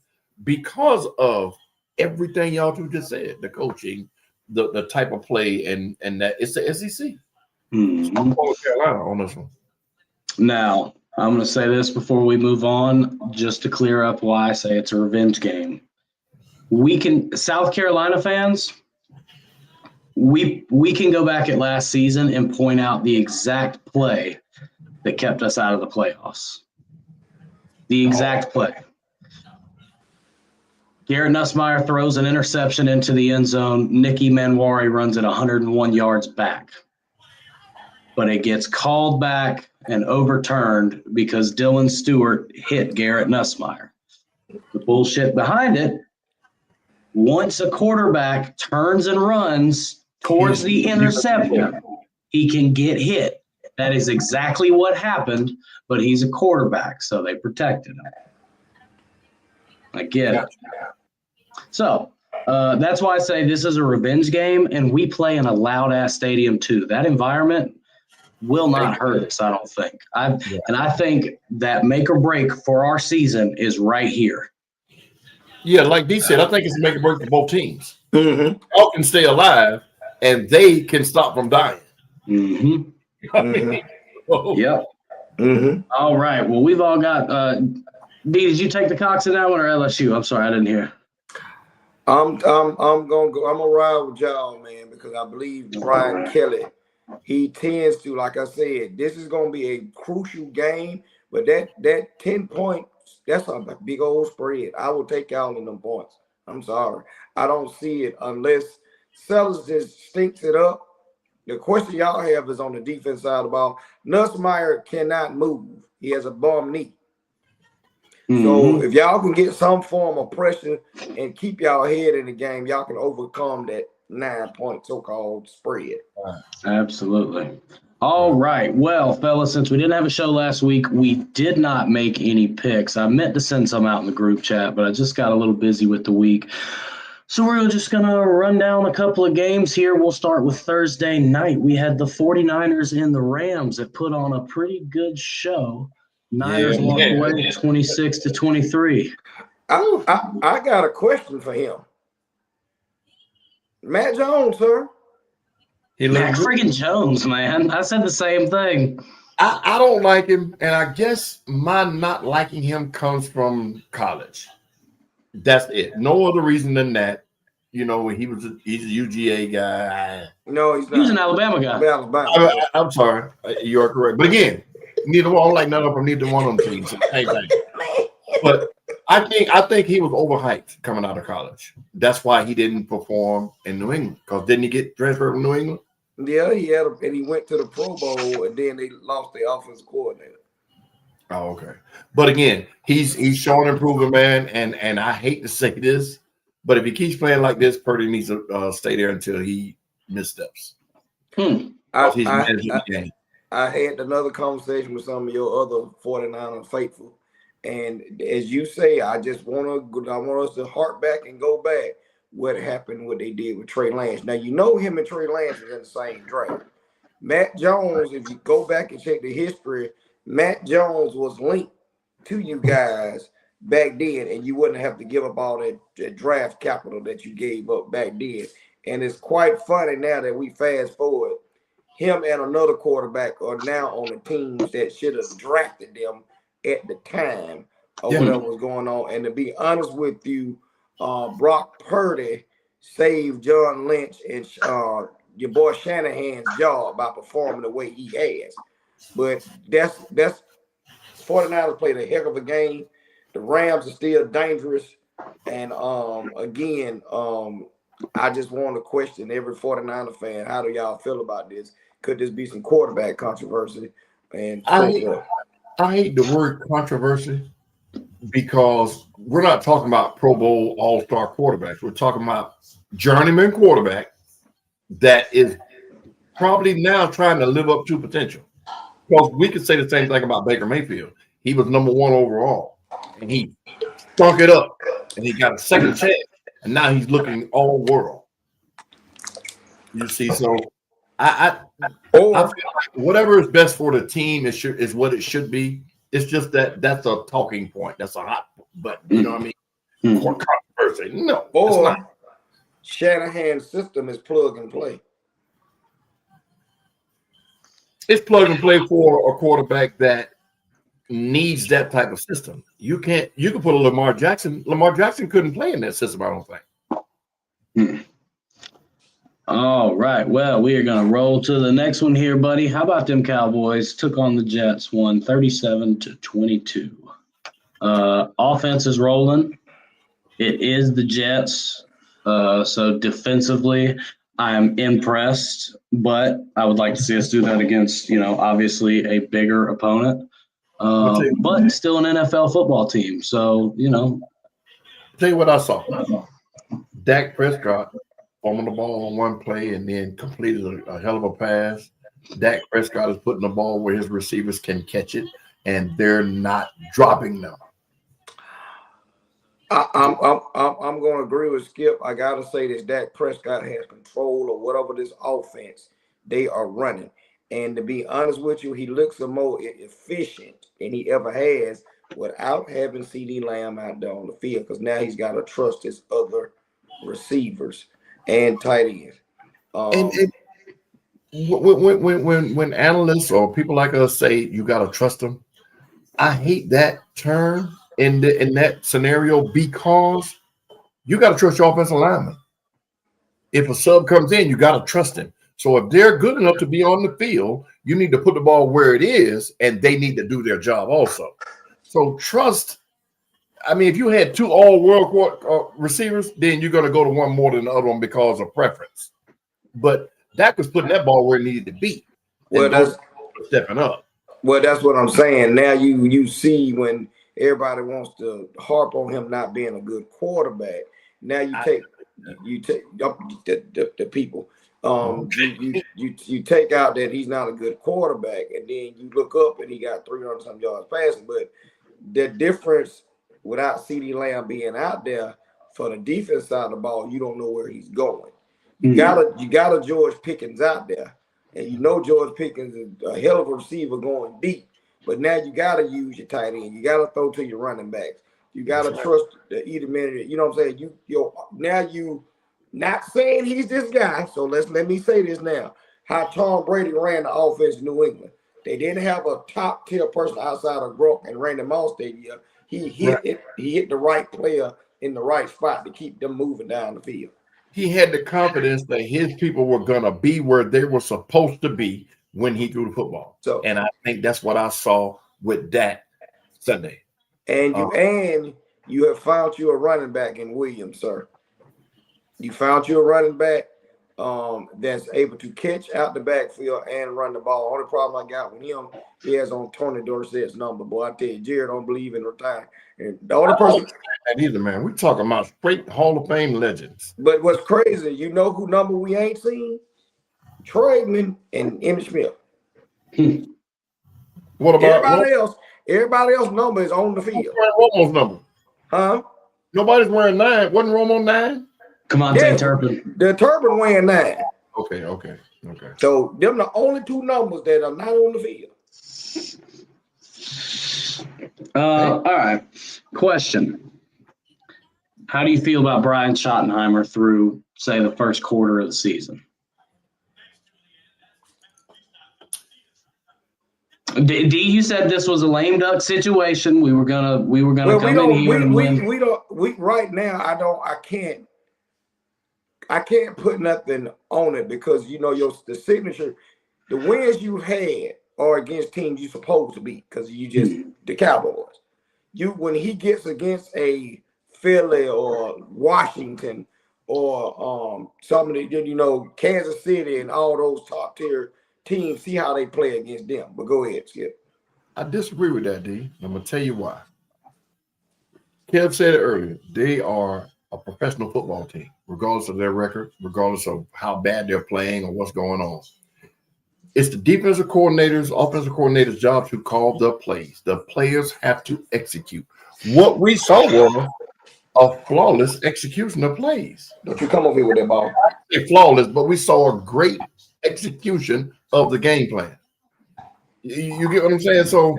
because of everything y'all two just said, the coaching, the type of play, and that it's the SEC. So I'm going with Carolina on this one. Now, I'm going to say this before we move on, just to clear up why I say it's a revenge game. South Carolina fans, we can go back at last season and point out the exact play that kept us out of the playoffs. The exact play. Garrett Nussmeier throws an interception into the end zone. Nicky Manwari runs it 101 yards back. But it gets called back and overturned because Dylan Stewart hit Garrett Nussmeier. The bullshit behind it, once a quarterback turns and runs towards the interception, he can get hit. That is exactly what happened, but he's a quarterback, so they protected him. I get it. So that's why I say this is a revenge game, and we play in a loud-ass stadium too. That environment will not hurt us, I don't think. And I think that make or break for our season is right here. Yeah, like D said, I think it's a make or break for both teams. Y'all can stay alive, and they can stop from dying. Yep. All right. Well, we've all got D, did you take the Cox in that one or LSU? I'm sorry, I didn't hear. I'm gonna ride with y'all, man, because I believe Brian Kelly, he tends to, like I said, this is gonna be a crucial game, but that 10 points, that's a big old spread. I will take y'all in them points. I'm sorry. I don't see it unless Sellers just stinks it up. The question y'all have is on the defense side of the ball. Nussmeier cannot move. He has a bum knee. So if y'all can get some form of pressure and keep y'all head in the game, y'all can overcome that 9-point so-called spread. Absolutely. All right. Well, fellas, since we didn't have a show last week, we did not make any picks. I meant to send some out in the group chat, but I just got a little busy with the week. So we're just going to run down a couple of games here. We'll start with Thursday night. We had the 49ers and the Rams that put on a pretty good show. Niners walked away 26-23. I got a question for him. Matt Jones, sir. Matt friggin' Jones, man. I said the same thing. I don't like him, and I guess my not liking him comes from college. That's it. No other reason than that. He's a UGA guy. No, he's not. He was an Alabama guy. I'm sorry. You are correct. But again, neither one. I don't like none of them. Neither one of them teams. Same thing. But I think he was overhyped coming out of college. That's why he didn't perform in New England. Because didn't he get transferred from New England? Yeah, and he went to the Pro Bowl, and then they lost the offensive coordinator. Oh, okay. But again, he's showing improvement, man. And I hate to say this, but if he keeps playing like this, Purdy needs to stay there until he missteps. He's managing the game. I had another conversation with some of your other 49er faithful, and as you say, I want us to hark back and go back what happened, what they did with Trey Lance. Now you know him and Trey Lance is in the same draft. Matt Jones, if you go back and check the history, Matt Jones was linked to you guys back then, and you wouldn't have to give up all that draft capital that you gave up back then. And it's quite funny now that we fast forward, him and another quarterback are now on the teams that should have drafted them at the time of whatever was going on. And to be honest with you, Brock Purdy saved John Lynch and your boy Shanahan's job by performing the way he has. But that's 49ers played a heck of a game. The Rams are still dangerous. And again, I just want to question every 49er fan. How do y'all feel about this? Could this be some quarterback controversy? And I hate the word controversy because we're not talking about Pro Bowl all-star quarterbacks. We're talking about journeyman quarterback that is probably now trying to live up to potential. Because we could say the same thing about Baker Mayfield. He was number 1 overall, and he stunk it up, and he got a second chance, and now he's looking all world. You see, so I feel like whatever is best for the team is what it should be. It's just that's a talking point. That's a hot button. You know what I mean? Controversy. No, it's not. Shanahan's system is plug and play. It's plug and play for a quarterback that needs that type of system. You can put a Lamar Jackson. Lamar Jackson couldn't play in that system, I don't think. All right. Well, we are going to roll to the next one here, buddy. How about them Cowboys took on the Jets, won 37-22. Offense is rolling. It is the Jets. So defensively, I'm impressed, but I would like to see us do that against, obviously a bigger opponent, but still an NFL football team. So, Tell you what I saw. Dak Prescott fumbled the ball on one play and then completed a hell of a pass. Dak Prescott is putting the ball where his receivers can catch it, and they're not dropping them. I'm going to agree with Skip. I got to say this: Dak Prescott has control of whatever this offense they are running. And to be honest with you, he looks the more efficient than he ever has without having CD Lamb out there on the field, because now he's got to trust his other receivers and tight ends. When analysts or people like us say you got to trust them, I hate that term in that scenario, because you got to trust your offensive lineman. If a sub comes in, you got to trust him. So if they're good enough to be on the field, you need to put the ball where it is, and they need to do their job also. So trust. I mean, if you had 2 all-world receivers, then you're going to go to one more than the other one because of preference. But Dak was putting that ball where it needed to be. Well, that's stepping up. Well, that's what I'm saying. Now you see when everybody wants to harp on him not being a good quarterback. Now you take the people. You take out that he's not a good quarterback, and then you look up and he got 300 some yards passing. But the difference without CD Lamb being out there for the defense side of the ball, you don't know where he's going. You got a George Pickens out there, and George Pickens is a hell of a receiver going deep. But now you got to use your tight end. You got to throw to your running backs. You got to trust the either minute. You know what I'm saying? You not saying he's this guy. So let me say this now. How Tom Brady ran the offense in New England. They didn't have a top tier person outside of Gronk and Randy Moss that year. He hit it. He hit the right player in the right spot to keep them moving down the field. He had the confidence that his people were going to be where they were supposed to be when he threw the football. And I think that's what I saw with Dak Sunday. And you have found you a running back in Williams, sir. You found you a running back that's able to catch out the backfield and run the ball. Only problem I got with him, he has on Tony Dorsett's number. Boy, I tell you, Jared don't believe in retiring. And the only person and either, man, we're talking about straight Hall of Fame legends. But what's crazy, you know who number we ain't seen? Tradman, and Emmitt Smith. What about everybody else number is on the field. Romo's number? Huh? Nobody's wearing 9. Wasn't Romo 9? Kamante Turpin. The Turpin wearing 9. Okay. So them the only 2 numbers that are not on the field. All right. Question. How do you feel about Brian Schottenheimer through, say, the first quarter of the season? D, you said this was a lame duck situation. We were gonna come in here and win. We right now. I can't put nothing on it because the signature, the wins you had are against teams you're supposed to beat because you just the Cowboys. When he gets against a Philly or Washington or some of the Kansas City and all those top tier teams, see how they play against them. But go ahead, Skip. I disagree with that, D. I'm gonna tell you why. Kev said it earlier. They are a professional football team, regardless of their record, regardless of how bad they're playing or what's going on. It's the defensive coordinators, offensive coordinators' job to call the plays. The players have to execute. What we saw was a flawless execution of plays. Don't you come over here with that ball? It's flawless, but we saw a great execution of the game plan. You get what I'm saying? So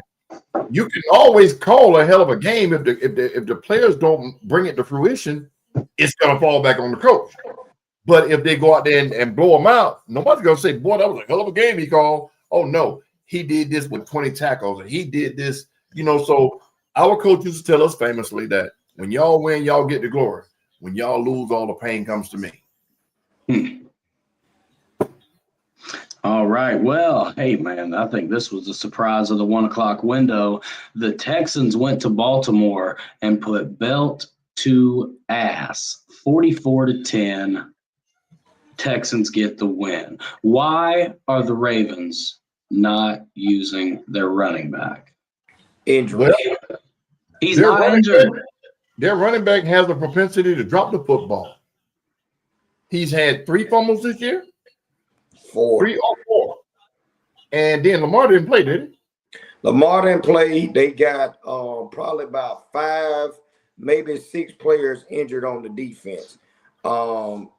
you can always call a hell of a game if the players don't bring it to fruition, it's gonna fall back on the coach. But if they go out there and blow them out, nobody's gonna say, "Boy, that was a hell of a game he called." Oh no, he did this with 20 tackles, and he did this. So our coach used to tell us famously that when y'all win, y'all get the glory. When y'all lose, all the pain comes to me. All right. Well, hey, man, I think this was the surprise of the 1 o'clock window. The Texans went to Baltimore and put belt to ass, 44-10. Texans get the win. Why are the Ravens not using their running back? Injury. He's not injured. Their running back has a propensity to drop the football. He's had 3 fumbles this year. 4. 3 or 4. And then Lamar didn't play, did he? Lamar didn't play. They got probably about 5, maybe 6 players injured on the defense. So,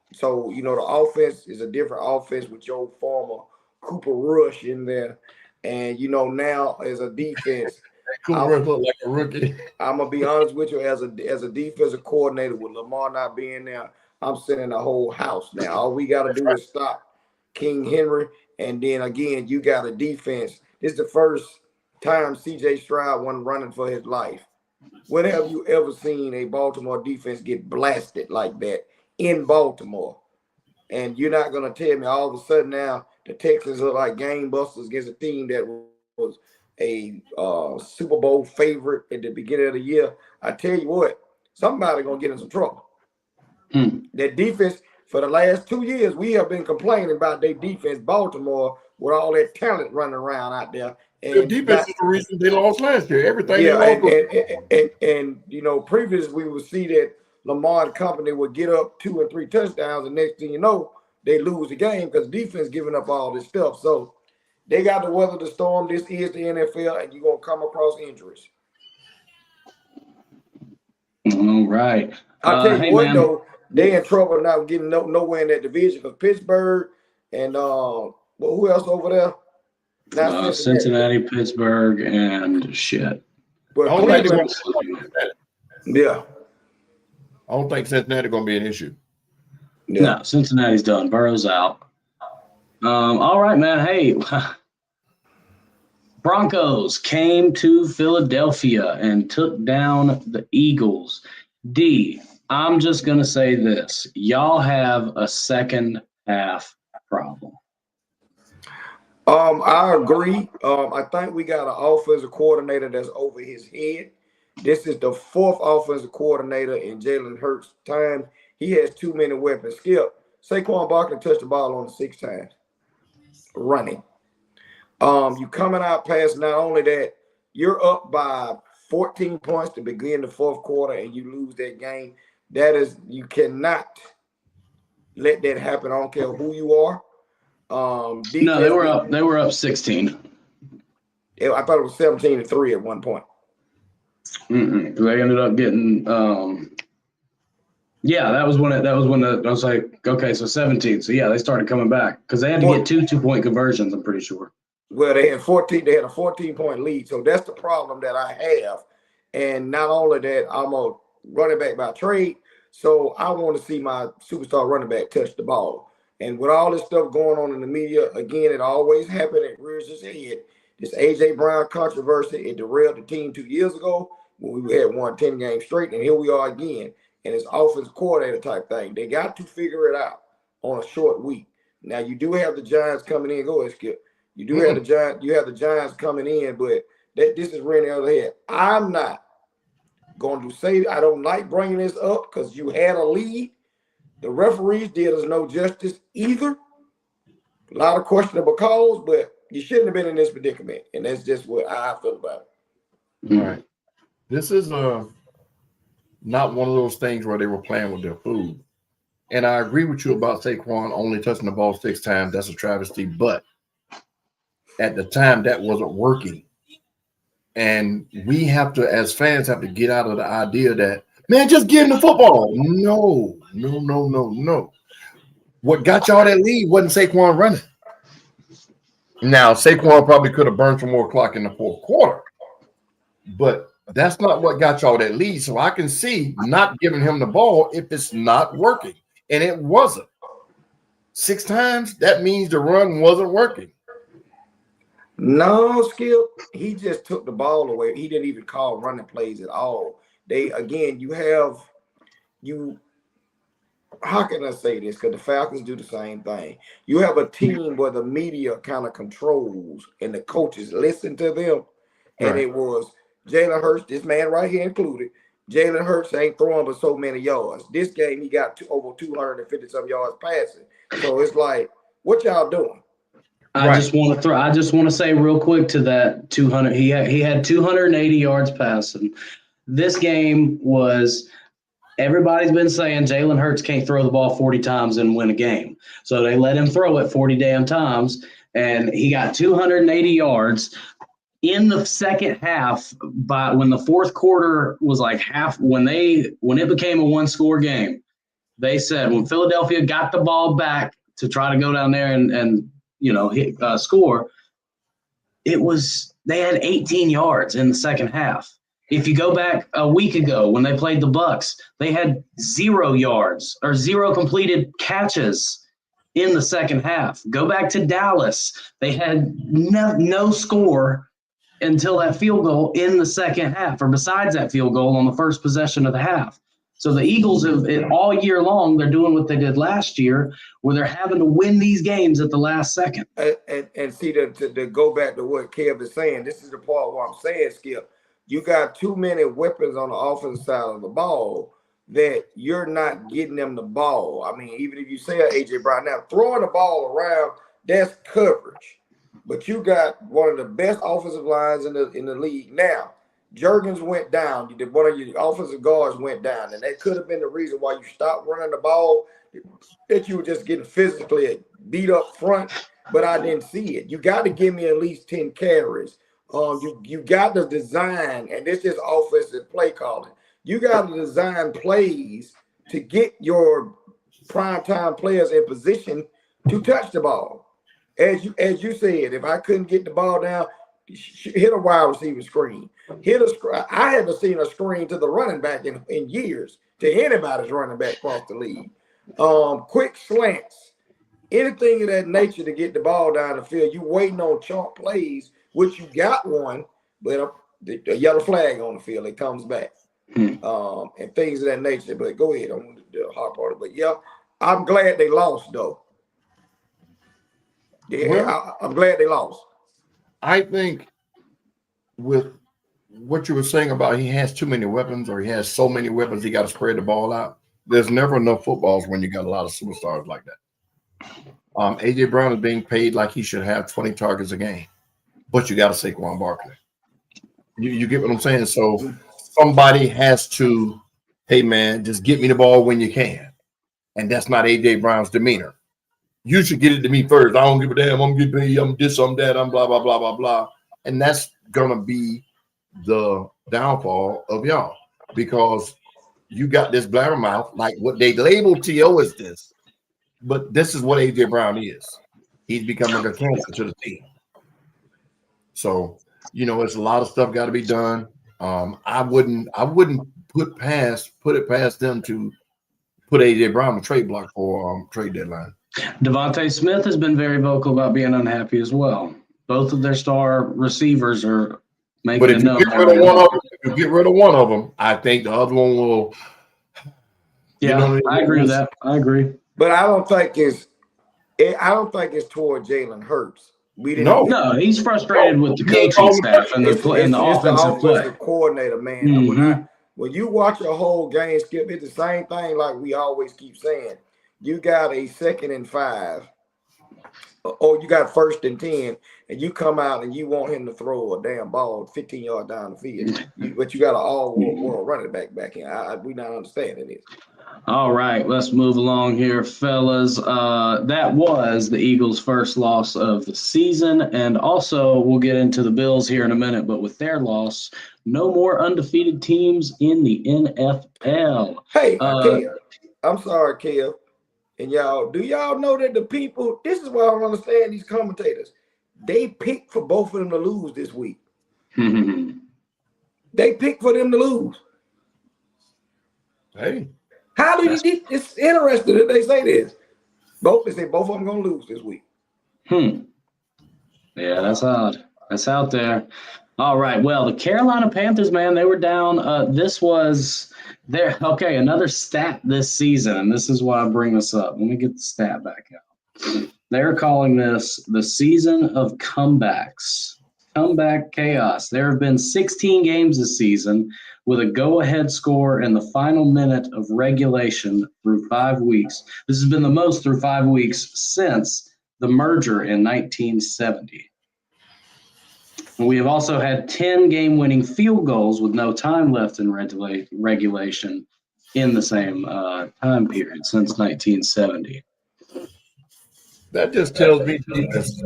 the offense is a different offense with your former Cooper Rush in there. And, now as a defense, Cooper Rush looked like a rookie. I'm going to be honest with you, as a defensive coordinator with Lamar not being there, I'm sending the whole house now. All we got to do is stop King Henry. And then, again, you got a defense. This is the first time C.J. Stroud wasn't running for his life. When have you ever seen a Baltimore defense get blasted like that in Baltimore? And you're not going to tell me all of a sudden now the Texans are like game busters against a team that was a Super Bowl favorite at the beginning of the year. I tell you what, somebody going to get in some trouble. That defense, for the last 2 years, we have been complaining about their defense, Baltimore, with all that talent running around out there. And the defense is the reason they lost last year. Everything yeah, they lost. Previously we would see that Lamar and company would get up 2 and 3 touchdowns, and next thing you know, they lose the game because defense giving up all this stuff. So they got to weather the storm. This is the NFL, and you're going to come across injuries. All right. I'll tell you what, though, they in trouble now getting nowhere in that division because Pittsburgh and who else over there? Cincinnati, Pittsburgh, and shit. But yeah. I don't think Cincinnati's going to be an issue. Yeah. No, Cincinnati's done. Burrow's out. All right, man. Hey, Broncos came to Philadelphia and took down the Eagles. D, I'm just going to say this. Y'all have a second half problem. I agree. I think we got an offensive coordinator that's over his head. This is the 4th offensive coordinator in Jalen Hurts' time. He has too many weapons. Skip, Saquon Barkley touched the ball on 6 times. Running. You coming out past not only that, you're up by 14 points to begin the 4th quarter and you lose that game. You cannot let that happen. I don't care who you are. No, they were up. They were up 16. I thought it was 17-3 at one point. They ended up getting. Yeah, that was when I was like, okay, so 17. So yeah, they started coming back because they had to get 2-point conversions. I'm pretty sure. Well, they had 14. They had a 14-point lead. So that's the problem that I have. And not only that, I'm a running back by trade. So I want to see my superstar running back touch the ball. And with all this stuff going on in the media, again, it always happened. It rears its head. This A.J. Brown controversy, it derailed the team 2 years ago when we had won 10 games straight. And here we are again. And it's offense coordinator type thing. They got to figure it out on a short week. Now, you do have the Giants coming in. Go ahead, Skip. You do have the Giants. You have the Giants coming in, but this is running the other head. I'm not going to say I don't like bringing this up because you had a lead. The referees did us no justice either. A lot of questionable calls, but you shouldn't have been in this predicament, and that's just what I feel about it. All right. This is not one of those things where they were playing with their food. And I agree with you about Saquon only touching the ball 6 times. That's a travesty, but at the time that wasn't working. And we have to, as fans, have to get out of the idea that, man, just give him the football. No. What got y'all that lead wasn't Saquon running. Now, Saquon probably could have burned some more clock in the fourth quarter, but that's not what got y'all that lead. So I can see not giving him the ball if it's not working. And it wasn't. 6 times, that means the run wasn't working. No, Skip. He just took the ball away. He didn't even call running plays at all. How can I say this? Because the Falcons do the same thing. You have a team where the media kind of controls and the coaches listen to them. And It was Jalen Hurts, this man right here included. Jalen Hurts ain't throwing but so many yards. This game, he got over 250-some yards passing. So it's like, what y'all doing? I just want to say real quick to that 200. He had 280 yards passing. This game was. Everybody's been saying Jalen Hurts can't throw the ball 40 times and win a game. So they let him throw it 40 damn times, and he got 280 yards in the second half. By when the fourth quarter was like half, when it became a 1-score game, they said when Philadelphia got the ball back to try to go down there and score, they had 18 yards in the second half. If you go back a week ago when they played the Bucs, they had 0 yards or 0 completed catches in the second half. Go back to Dallas. They had no score until that field goal in the second half, or besides that field goal on the first possession of the half. So the Eagles have all year long, they're doing what they did last year, where they're having to win these games at the last second. And see, to go back to what Kev is saying, this is the part where I'm saying, Skip, you got too many weapons on the offensive side of the ball that you're not getting them the ball. I mean, even if you say A.J. Brown, now throwing the ball around, that's coverage. But you got one of the best offensive lines in the league. Now, Juergens went down. One of your offensive guards went down, and that could have been the reason why you stopped running the ball, that you were just getting physically beat up front, but I didn't see it. You got to give me at least 10 carries. You got to design, and this is offensive play calling. You got to design plays to get your primetime players in position to touch the ball. As you said, if I couldn't get the ball down, hit a wide receiver screen. I haven't seen a screen to the running back in years, to anybody's running back across the league. Quick slants, anything of that nature to get the ball down the field. You waiting on chalk plays, which you got one, but a yellow flag on the field, it comes back. And things of that nature. But go ahead on the hard part. But yeah, I'm glad they lost though. Yeah, I'm glad they lost. I think with what you were saying about he has too many weapons, or he has so many weapons he got to spread the ball out. There's never enough footballs when you got a lot of superstars like that. A.J. Brown is being paid like he should have 20 targets a game, but you got to Saquon Barkley. You get what I'm saying? So somebody has to, hey man, just get me the ball when you can, and that's not A.J. Brown's demeanor. You should get it to me first. I don't give a damn. I'm getting paid. I'm this, I'm that. I'm blah, blah, blah, blah, blah. And that's going to be the downfall of y'all because you got this blabbermouth, like what they label T.O. as this. But this is what A.J. Brown is. He's becoming a cancer to the team. So, it's a lot of stuff got to be done. I wouldn't put it past them to put A.J. Brown on trade block for trade deadline. Devontae Smith has been very vocal about being unhappy as well. Both of their star receivers are making But if you get rid of one of them, I think the other one will. Yeah, I agree with that. I agree. But I don't think it's toward Jalen Hurts. No, he's frustrated with the coaching staff and the offensive play. Coordinator, man. Mm-hmm. When you watch a whole game, Skip, it's the same thing like we always keep saying. You got a 2nd and 5, or you got 1st and 10, and you come out and you want him to throw a damn ball 15 yards down the field. But you got an all-world running back in. We not understanding this. All right, let's move along here, fellas. That was the Eagles' first loss of the season, and also we'll get into the Bills here in a minute, but with their loss, no more undefeated teams in the NFL. Hey, Kev, I'm sorry, Kev, and y'all, do y'all know that the people, this is why I don't understand these commentators, they picked for both of them to lose this week. They picked for them to lose. Hey. How do you get? It's interesting that they say this. They say both of them gonna lose this week. Yeah, that's odd. That's out there. All right. Well, the Carolina Panthers, man, they were down. This was their another stat this season, and this is why I bring this up. Let me get the stat back out. They're calling this the season of comebacks. Comeback chaos. There have been 16 games this season with a go-ahead score in the final minute of regulation through 5 weeks. This has been the most through 5 weeks since the merger in 1970. And we have also had 10 game-winning field goals with no time left in regulation in the same time period since 1970. That just tells me defense.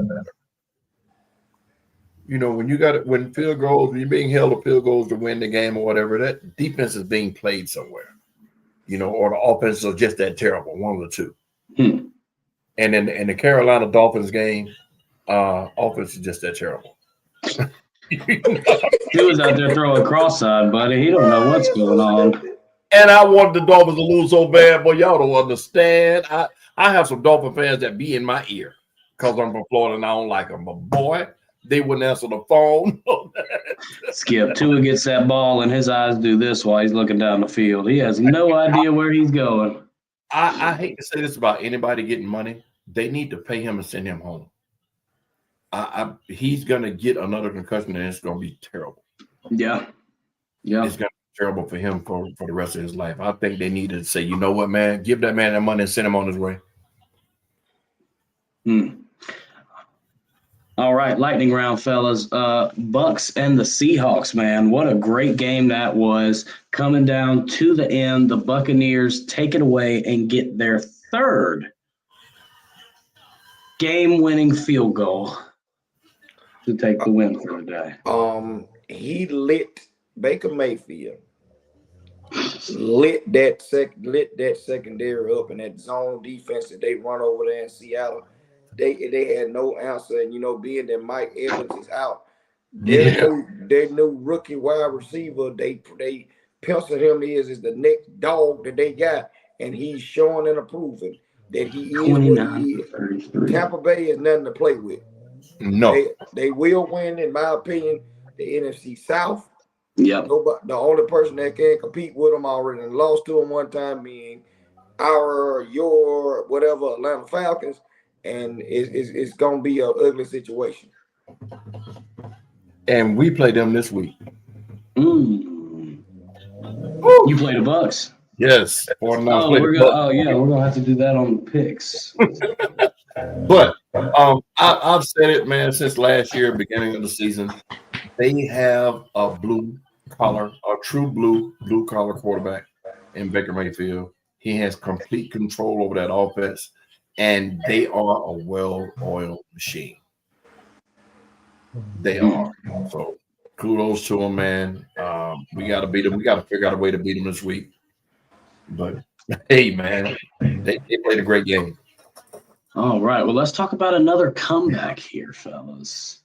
When field goals, when you're being held to field goals to win the game or whatever, that defense is being played somewhere, or the offense is just that terrible, one of the two. And in the Carolina Dolphins game, offense is just that terrible. He was out there throwing cross-eyed, buddy. He don't know what's going on. And I wanted the Dolphins to lose so bad, but y'all don't understand. I have some Dolphin fans that be in my ear because I'm from Florida and I don't like them. But boy, they wouldn't answer the phone. Skip, Tua gets that ball and his eyes do this while he's looking down the field. He has no idea where he's going. I hate to say this about anybody getting money. They need to pay him and send him home. He's going to get another concussion and it's going to be terrible. Yeah. It's going to be terrible for him for the rest of his life. I think they need to say, you know what, man, give that man that money and send him on his way. All right, lightning round, fellas. Bucks and the Seahawks, man. What a great game that was. Coming down to the end, the Buccaneers take it away and get their third game-winning field goal to take the win for the day. He lit Baker Mayfield. Lit that secondary up in that zone defense that they run over there in Seattle. They had no answer, and being that Mike Evans is out, their new rookie wide receiver, they penciled him is the next dog that they got, and he's showing and approving that he is what he is. Tampa Bay is nothing to play with. No, they will win, in my opinion, the NFC South. Yep. The only person that can compete with them already and lost to them one time being your whatever Atlanta Falcons. And it's going to be an ugly situation. And we play them this week. You play the Bucks? Yes. We're gonna have to do that on the picks. But I've said it, man, since last year, beginning of the season. They have a true blue collar quarterback in Baker Mayfield. He has complete control over that offense. and they are a well-oiled machine. They are. So kudos to them, man. We got to beat them. We got to figure out a way to beat them this week. But hey, man, they played a great game. All right. Well, let's talk about another comeback here, fellas.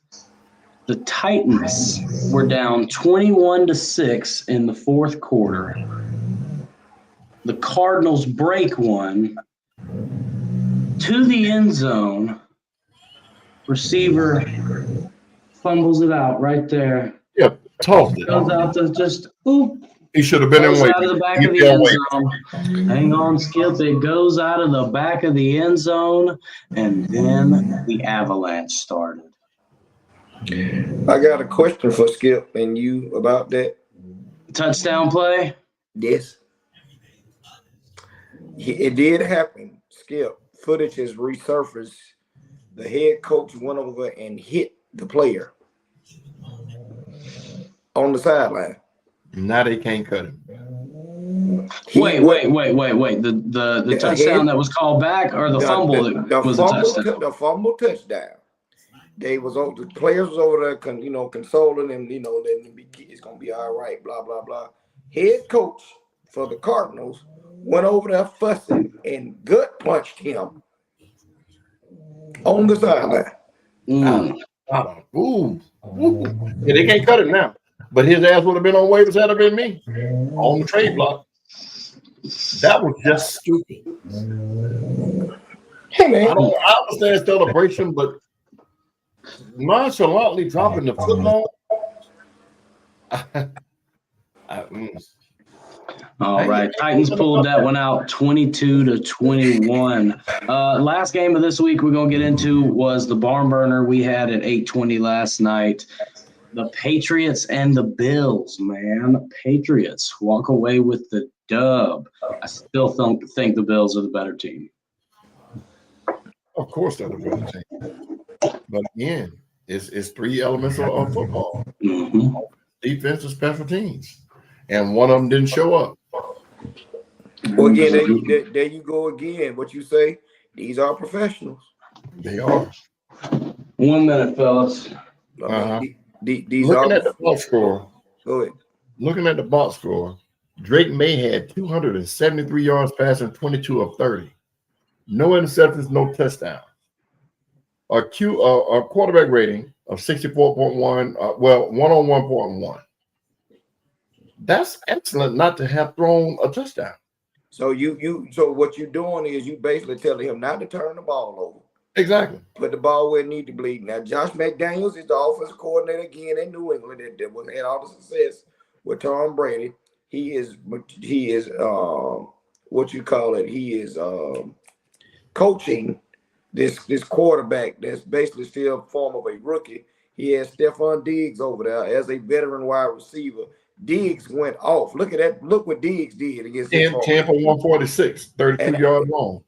The Titans were down 21-6 in the fourth quarter. The Cardinals break one to the end zone. Receiver fumbles it out right there. Yep, tossed it. Goes out to just oop. He should have been in Goes out of the back of the end zone. Hang on, Skip. It goes out of the back of the end zone, and then the avalanche started. I got a question for Skip and you about that. Touchdown play? Yes. It did happen. Skip, footage has resurfaced. The head coach went over and hit the player on the sideline. Now they can't cut him. Wait. The touchdown that was called back, or the fumble that was a touchdown? The fumble touchdown. The players was over there, consoling him, letting him be, it's gonna be all right, blah blah blah. Head coach for the Cardinals went over there fussing and gut punched him on the sideline. Ooh. Yeah, they can't cut him now. But his ass would have been on waivers had it been me on the trade block. That was just stupid. Hey man, I understand celebration, but nonchalantly dropping the football. All right, Titans pulled that one out 22-21. Last game of this week we're going to get into was the barn burner we had at 8:20 last night. The Patriots and the Bills, man. Patriots walk away with the dub. I still think the Bills are the better team. Of course they're the better team. But again, it's three elements of football. Mm-hmm. Defense and special teams. And one of them didn't show up. Well, again, there you go again. What you say? These are professionals. They are. 1 minute, fellas. Looking at the box score. Go ahead. Looking at the box score, Drake May had 273 yards passing, 22 of 30. No interceptions, no touchdown. A quarterback rating of 64.1, 101.1. That's excellent not to have thrown a touchdown. So so what you're doing is you basically telling him not to turn the ball over. Exactly. Put the ball where it need to bleed. Now, Josh McDaniels is the offensive coordinator again in New England that had all the success with Tom Brady. He is what you call it. He is coaching this quarterback that's basically still form of a rookie. He has Stephon Diggs over there as a veteran wide receiver. Diggs went off. Look at that. Look what Diggs did against Tampa 146, 32 yards long.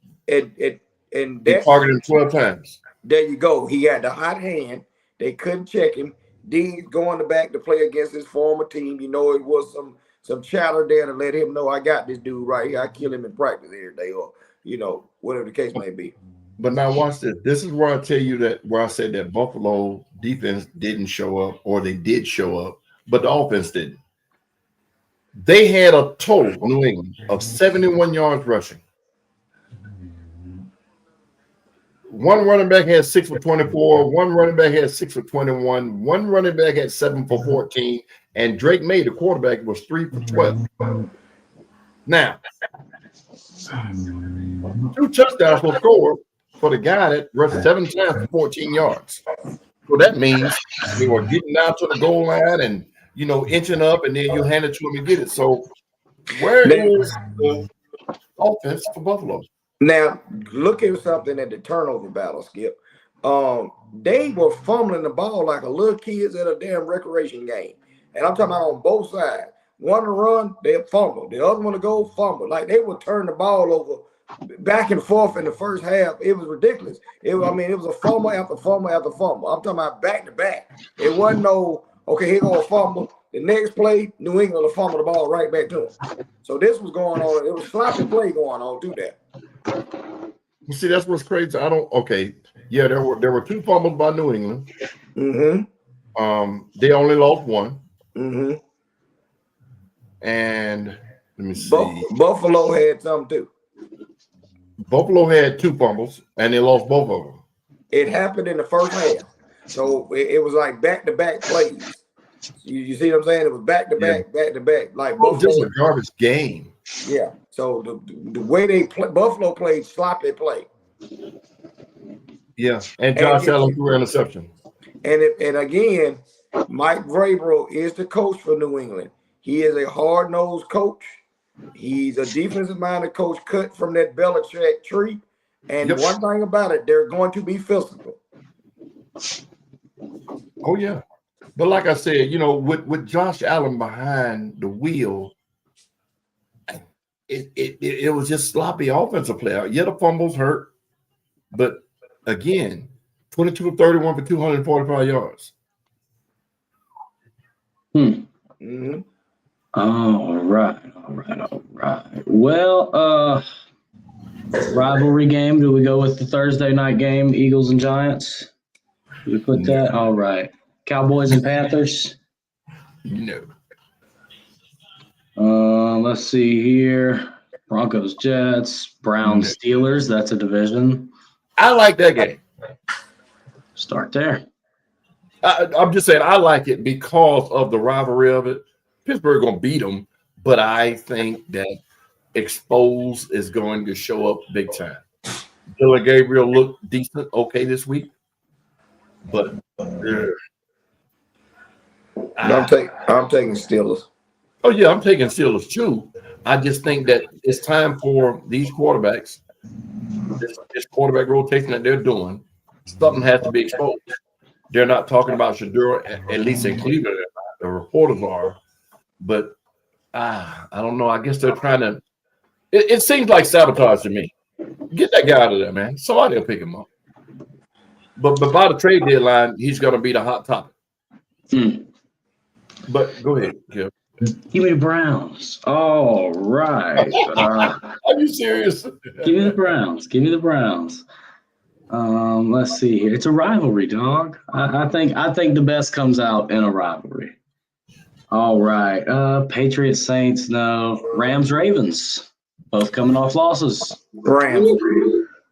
And they targeted him 12 times. There you go. He had the hot hand. They couldn't check him. Diggs going to back to play against his former team. It was some chatter there to let him know I got this dude right here. I kill him in practice every day, or whatever the case may be. But now watch this. This is where I tell you where I said that Buffalo defense didn't show up, or they did show up, but the offense didn't. They had a total, New England, of 71 yards rushing. One running back had 6 for 24. One running back had 6 for 21. One running back had 7 for 14. And Drake May, the quarterback, was 3 for 12. Now, 2 touchdowns were scored for the guy that rushed 7 times for 14 yards. So that means they were getting down to the goal line and, inching up, and then you hand it to him and get it. So where is the offense for Buffalo? Now, look at something at the turnover battle, Skip. They were fumbling the ball like a little kids at a damn recreation game. And I'm talking about on both sides. One to run, they fumble. The other one to go, fumble. Like they would turn the ball over back and forth in the first half. It was ridiculous. It was a fumble after fumble after fumble. I'm talking about back to back. It wasn't no, okay, here go a fumble. The next play, New England will fumble the ball right back to them. So this was going on. It was sloppy play going on through that. See, that's what's crazy. Okay. Yeah, there were 2 fumbles by New England. They only lost 1. And let me see. Buffalo had some too. Buffalo had 2 fumbles, and they lost both of them. It happened in the first half. So it was like back-to-back plays. You see what I'm saying? It was back-to-back, back-to-back. Like Buffalo. Just a garbage game. Yeah. So the way they play, Buffalo played sloppy play. Yeah. And Josh Allen threw an interception. And again, Mike Vrabel is the coach for New England. He is a hard-nosed coach. He's a defensive-minded coach cut from that Belichick tree. And one thing about it, they're going to be physical. Oh, yeah. But like I said, with Josh Allen behind the wheel, it was just sloppy offensive play. Yeah, the fumbles hurt. But, again, 22 of 31 for 245 yards. All right. Well, rivalry game. Do we go with the Thursday night game, Eagles and Giants? Do we put that? All right. Cowboys and Panthers? No. Let's see here. Broncos, Jets, Browns, Steelers. That's a division. I like that game. Start there. I'm just saying I like it because of the rivalry of it. Pittsburgh going to beat them, but I think that Expose is going to show up big time. Dylan Gabriel looked decent, okay, this week, but I'm taking Steelers. Oh yeah, I'm taking Steelers too. I just think that it's time for these quarterbacks, this quarterback rotation that they're doing. Something has to be exposed. They're not talking about Shadura, at least in Cleveland. The reporters are, but I don't know. I guess they're trying to. It seems like sabotage to me. Get that guy out of there, man. Somebody will pick him up. But by the trade deadline, he's going to be the hot topic. But go ahead, Kev. Give me the Browns. All right. Are you serious? Give me the Browns. Let's see here. It's a rivalry, dog. I think the best comes out in a rivalry. All right. Patriots, Saints, no. Rams, Ravens. Both coming off losses. Rams.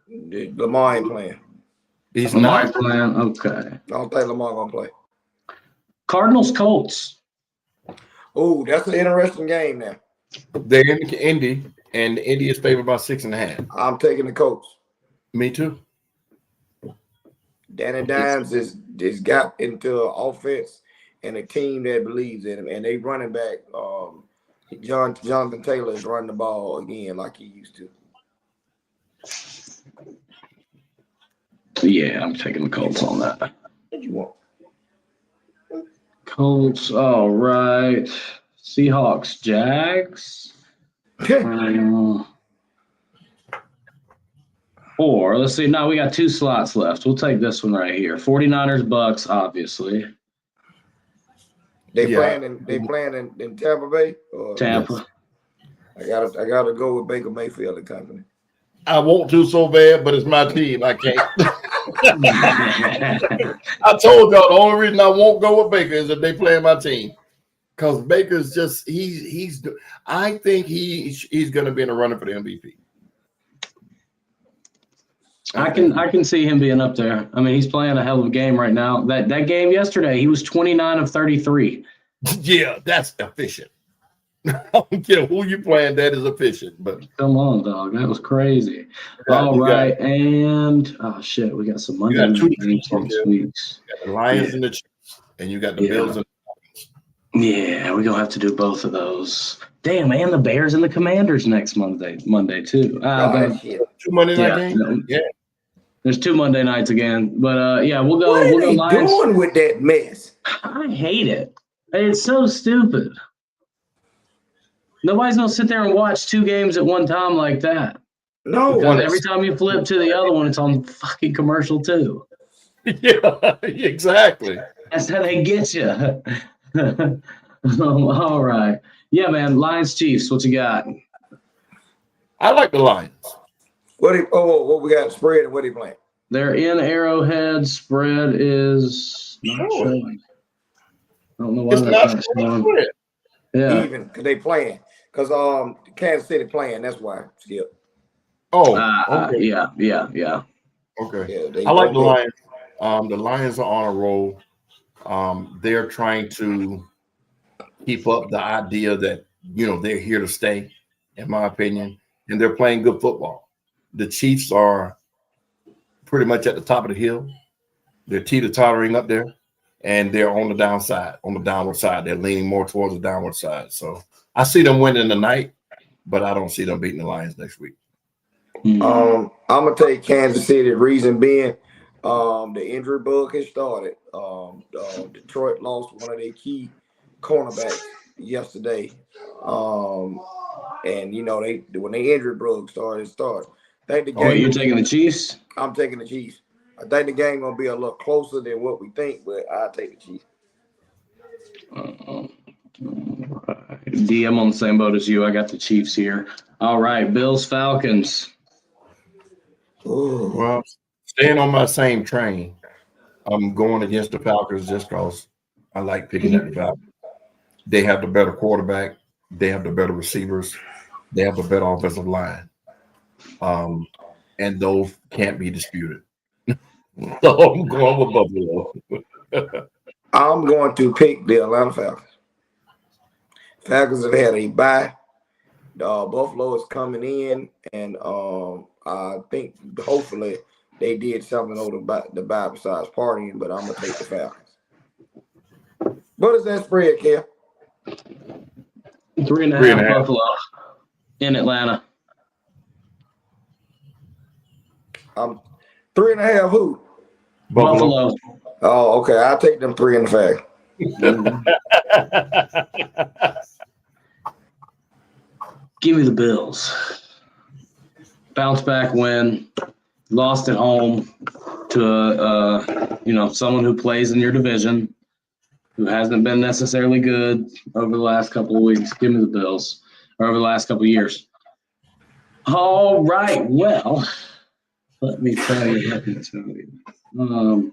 Lamar ain't playing. He's Lamar not playing. Okay. I don't think Lamar gonna play. Cardinals, Colts. Oh, that's an interesting game now. They're in Indy, and Indy is favored by 6.5. I'm taking the Colts. Me too. Danny Dimes is got into an offense and a team that believes in him, and they running back. Jonathan Taylor is running the ball again like he used to. Yeah, I'm taking the Colts on that. What you want? Colts, all right. Seahawks, Jags. Or let's see. No, we got 2 slots left. We'll take this one right here. 49ers, Bucks, obviously. They playing in Tampa Bay? Or Tampa. Yes. I gotta go with Baker Mayfield and company. I want to so bad, but it's my team. I can't. I told y'all the only reason I won't go with Baker is if they play my team. Because Baker's just I think he's gonna be in the running for the MVP. I can see him being up there. I mean, he's playing a hell of a game right now. That game yesterday, he was 29 of 33. Yeah, that's efficient. I don't care who you playing, that is efficient. But come on, dog, that was crazy. All right, and shit, we got some Monday night games next week. You got the Lions and the Chiefs, and you got the Bills and the Falcons. Yeah, we're gonna have to do both of those. Damn, and the Bears and the Commanders next Monday too. 2 Monday night games. Yeah. There's 2 Monday nights again, but we'll go. What are they Lions. doing with that mess? I hate it. It's so stupid. Nobody's gonna sit there and watch 2 games at one time like that. No. Because every time you flip to the other one, it's on fucking commercial too. Yeah, exactly. That's how they get you. All right. Yeah, man. Lions, Chiefs. What you got? I like the Lions. What we got spread and what he playing? They're in Arrowhead. Spread is not showing. I don't know why It's that's not not showing. spread. Yeah. Even because they playing. Because Kansas City playing. That's why. Skip. Oh, okay. Yeah. Okay. Yeah, I like the Lions. The Lions are on a roll. They're trying to keep up the idea that they're here to stay, in my opinion, and they're playing good football. The Chiefs are pretty much at the top of the hill. They're teeter-tottering up there, and they're on the downside, on the downward side. They're leaning more towards the downward side. So I see them winning tonight, but I don't see them beating the Lions next week. I'm gonna take Kansas City. Reason being, the injury bug has started. Detroit lost one of their key cornerbacks yesterday. And when they injury bug started. I think the game. You're taking the Chiefs? I'm taking the Chiefs. I think the game gonna be a little closer than what we think, but I'll take the Chiefs. D, I'm on the same boat as you. I got the Chiefs here. All right, Bills, Falcons. Ooh. Well, staying on my same train, I'm going against the Falcons just because I like picking at the Falcons. They have the better quarterback. They have the better receivers. They have the better offensive line. And those can't be disputed. So I'm going with Buffalo. I'm going to pick the Atlanta Falcons. Falcons have had a bye. Buffalo is coming in, and I think hopefully they did something over the bye besides partying, but I'm going to take the Falcons. What is that spread, Kev? 3.5 Buffalo in Atlanta. 3.5 who? Buffalo. Oh, okay. I'll take them 3 in the Falcons. Give me the Bills. Bounce back win. Lost at home to someone who plays in your division, who hasn't been necessarily good over the last couple of weeks. Give me the Bills. Or over the last couple of years. All right. Well, let me tell you.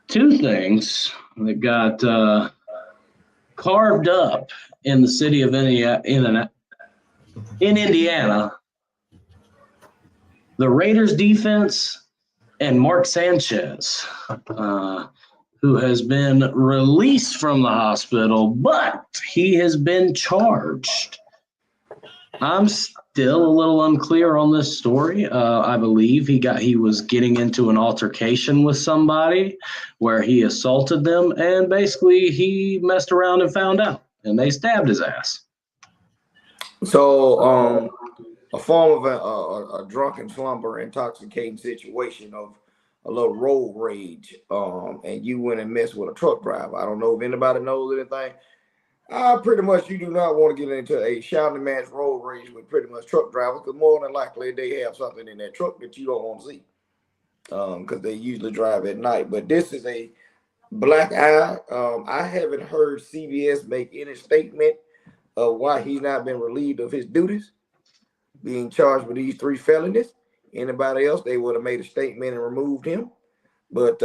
Two things that got carved up in the city of Indiana. The Raiders defense and Mark Sanchez, who has been released from the hospital, but he has been charged. I'm still a little unclear on this story. I believe he was getting into an altercation with somebody where he assaulted them, and basically he messed around and found out, and they stabbed his ass. So, a form of a drunken slumber, intoxicating situation of a little road rage, and you went and messed with a truck driver. I don't know if anybody knows anything. Pretty much you do not want to get into a shouting match road rage with pretty much truck drivers, because more than likely they have something in that truck that you don't want to see, because they usually drive at night. But this is a black eye. I haven't heard CBS make any statement of why he's not been relieved of his duties, being charged with these 3 felonies. Anybody else, they would have made a statement and removed him. But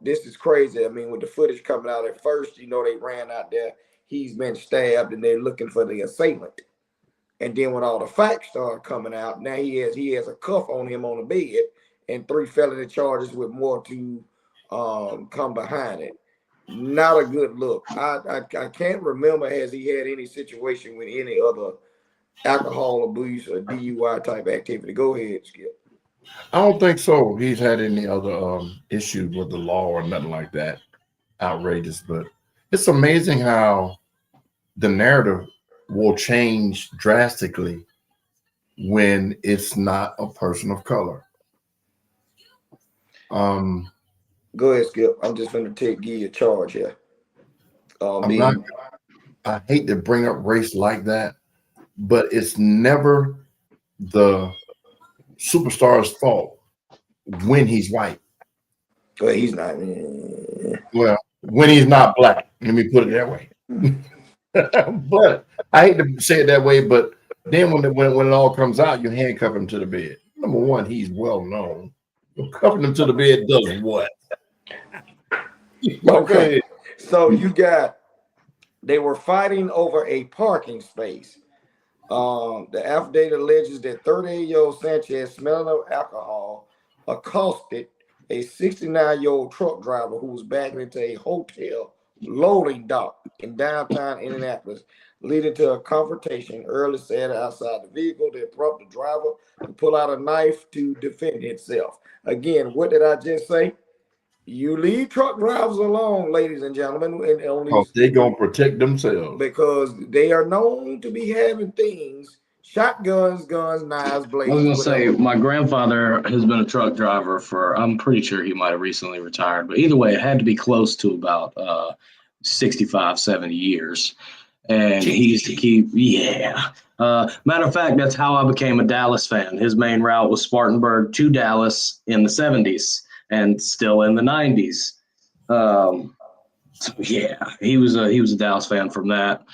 this is crazy. I mean, with the footage coming out at first, they ran out there. He's been stabbed, and they're looking for the assailant. And then when all the facts start coming out, now he has a cuff on him on the bed and 3 felony charges with more to come behind it. Not a good look. I can't remember, has he had any situation with any other alcohol abuse or DUI type activity? Go ahead, Skip. I don't think so. He's had any other issues with the law or nothing like that. Outrageous, but it's amazing how the narrative will change drastically when it's not a person of color. Go ahead, Skip. I'm just going to give you a charge here. I hate to bring up race like that, but it's never the superstar's fault when he's white. Well, he's not. Well, when he's not black. Let me put it that way. But I hate to say it that way, but Then when it all comes out, you handcuff him to the bed. Number one, he's well known. Cuffing him to the bed does what? Okay. So they were fighting over a parking space. The affidavit alleges that 38-year-old Sanchez, smelling of alcohol, accosted a 69-year-old truck driver who was backing into a hotel loading dock in downtown Indianapolis, leading to a confrontation early Saturday outside the vehicle that prompted the driver to pull out a knife to defend himself. Again, what did I just say? You leave truck drivers alone, ladies and gentlemen, and they're gonna protect themselves because they are known to be having things, shotguns, guns, knives, blades. I was gonna say my grandfather has been a truck driver for, I'm pretty sure he might have recently retired, but either way, it had to be close to about 65, 70 years. And he used to keep, matter of fact, that's how I became a Dallas fan. His main route was Spartanburg to Dallas in the 70s and still in the 90s. So yeah, he was a Dallas fan from that.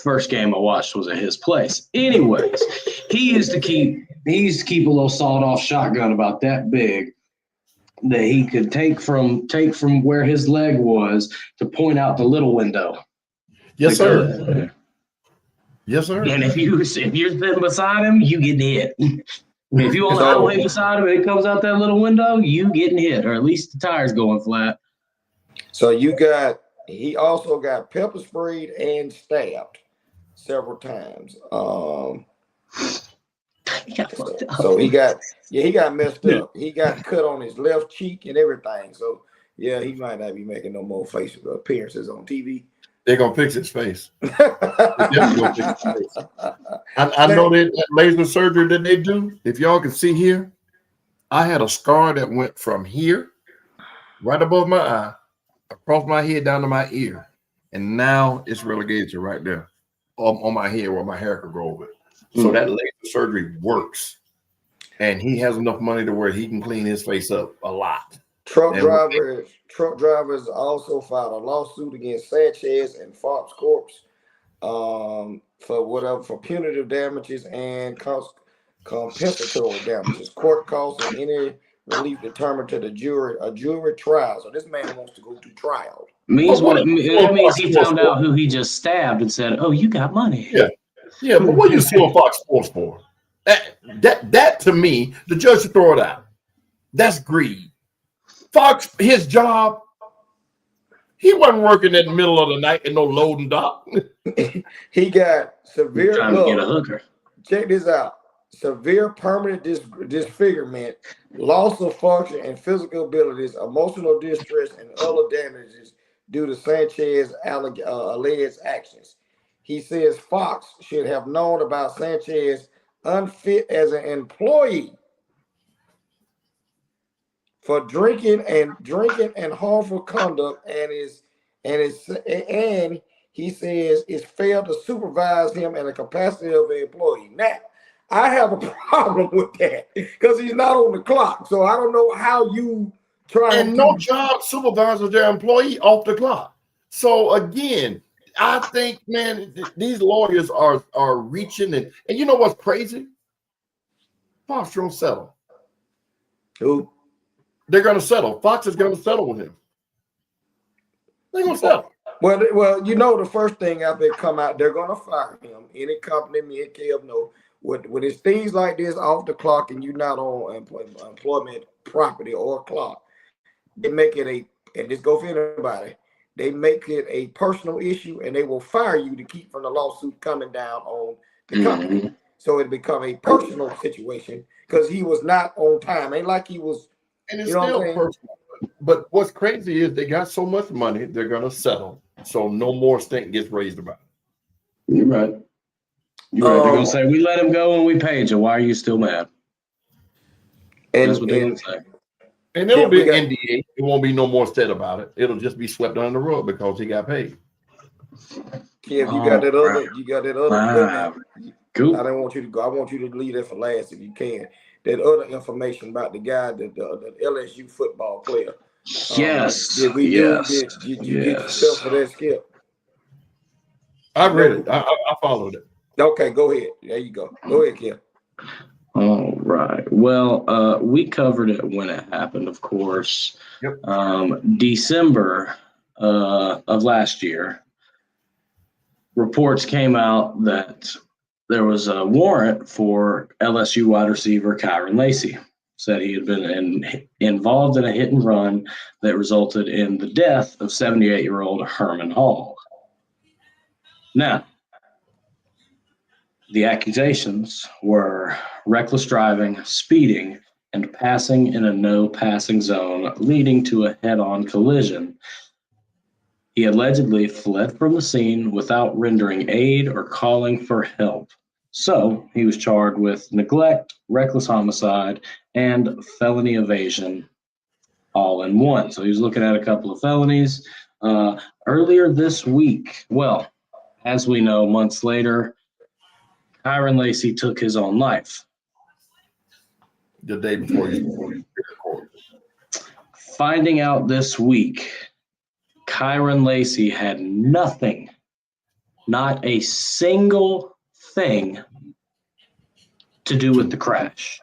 First game I watched was at his place. Anyways, he used to keep a little sawed-off shotgun about that big that he could take from where his leg was to point out the little window. Yes, sir. Yes, sir. And if you're sitting beside him, you getting hit. If you on the highway beside him and it comes out that little window, you getting hit, or at least the tire's going flat. So he also got pepper sprayed and stabbed several times. So he got messed up. He got cut on his left cheek and everything. So yeah, he might not be making no more facial appearances on TV. They're gonna fix his face. I know that laser surgery that they do. If y'all can see here, I had a scar that went from here, right above my eye, across my head down to my ear, and now it's relegated to right there on my head where my hair could grow over it. So that laser surgery works, and he has enough money to where he can clean his face up a lot. Truck drivers also filed a lawsuit against Sanchez and Fox Corps for punitive damages and compensatory damages. Court costs and any relief determined to a jury trial. So this man wants to go to trial. That means he found out who he just stabbed and said, "Oh, you got money." Yeah, but what you suing Fox Sports for? That to me, the judge should throw it out. That's greed. Fox, his job, he wasn't working in the middle of the night in no loading dock. He got severe. Trying to get a hooker. Check this out: severe permanent disfigurement, loss of function and physical abilities, emotional distress, and other damages due to Sanchez alleged actions. He says Fox should have known about Sanchez unfit as an employee for drinking and harmful conduct, and he says it's failed to supervise him in the capacity of an employee. Now, I have a problem with that because he's not on the clock, so I don't know how you try. And no job supervises their employee off the clock. So again, I think, man, these lawyers are reaching, and you know what's crazy? Fox don't settle. Who? They're going to settle. Fox is going to settle with him. They're going to settle. Well, you know, the first thing after they come out, they're going to fire him. Any company, me and Kev know, when it's things like this off the clock and you're not on employment property or clock, they make it and this go for anybody, they make it a personal issue and they will fire you to keep from the lawsuit coming down on the company. Mm-hmm. So it become a personal situation because he was not on time. Ain't like he was. And it's still personal. But what's crazy is they got so much money, they're going to settle. So no more stink gets raised about it. You're right. They're going to say, we let him go and we paid you. Why are you still mad? And that's what they're going to say. And it'll be an NDA. It won't be no more said about it. It'll just be swept under the rug because he got paid. Yeah, you got that other. Cool. I don't want you to go. I want you to leave that for last if you can. That other information about the guy, the LSU football player. Yes. Did you get yourself for that, Skip? I read it. I followed it. Okay, go ahead. There you go. Go ahead, Kev. All right. Well, we covered it when it happened, of course. Yep. December of last year, reports came out that there was a warrant for LSU wide receiver Kyron Lacy. Said he had been involved in a hit and run that resulted in the death of 78-year-old Herman Hall. Now, the accusations were reckless driving, speeding, and passing in a no passing zone, leading to a head-on collision. He allegedly fled from the scene without rendering aid or calling for help. So he was charged with neglect, reckless homicide, and felony evasion all in one. So he was looking at a couple of felonies. Earlier this week, well, as we know, months later, Kyron Lacy took his own life. The day before you recorded. Finding out this week, Kyron Lacy had nothing, not a single thing to do with the crash.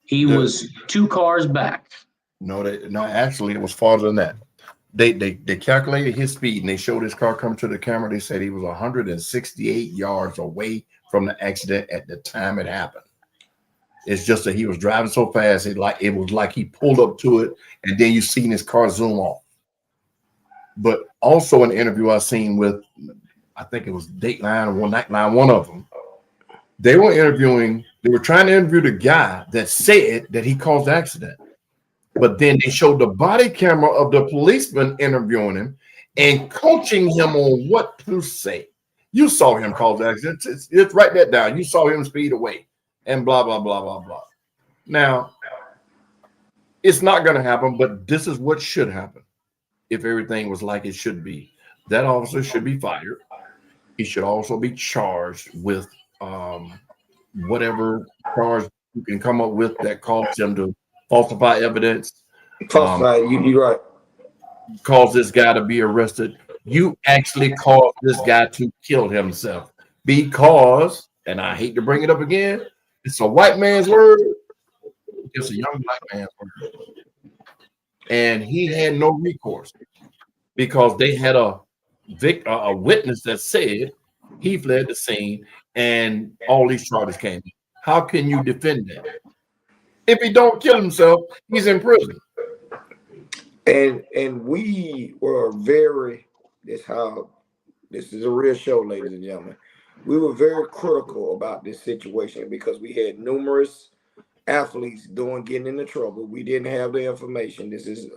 He was 2 cars back. No, actually, it was farther than that. They calculated his speed and they showed his car come to the camera. They said he was 168 yards away from the accident at the time it happened. It's just that he was driving so fast, it was like he pulled up to it, and then you seen his car zoom off. But also an interview I seen with, I think it was Dateline or Nightline, one of them. They were trying to interview the guy that said that he caused the accident. But then they showed the body camera of the policeman interviewing him and coaching him on what to say. You saw him cause the accident. It's write that down. You saw him speed away and blah, blah, blah, blah, blah. Now, it's not going to happen, but this is what should happen if everything was like it should be. That officer should be fired. He should also be charged with whatever charge you can come up with that caused him to falsify evidence. You're right. Cause this guy to be arrested. You actually caused this guy to kill himself because, and I hate to bring it up again, it's a white man's word. It's a young black man's word. And he had no recourse because they had a witness that said he fled the scene and all these charges came. How can you defend that? If he don't kill himself, he's in prison. And we were this is a real show, ladies and gentlemen. We were very critical about this situation because we had numerous athletes getting into trouble. We didn't have the information. This is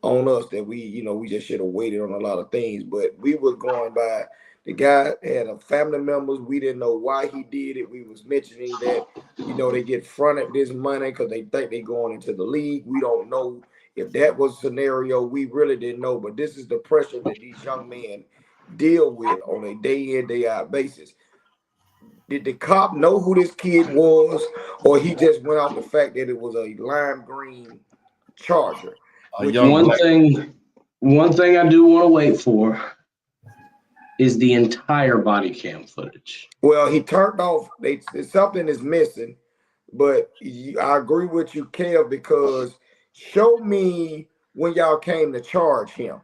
on us that we just should have waited on a lot of things. But we were going by the guy had a family members. We didn't know why he did it. We was mentioning that they get fronted this money because they think they're going into the league. We don't know if that was a scenario. We really didn't know. But this is the pressure that these young men deal with on a day in, day out basis. Did the cop know who this kid was, or he just went off the fact that it was a lime green Charger? One thing I do want to wait for is the entire body cam footage. Well, he turned off. Something is missing, but I agree with you, Kev, because show me when y'all came to charge him.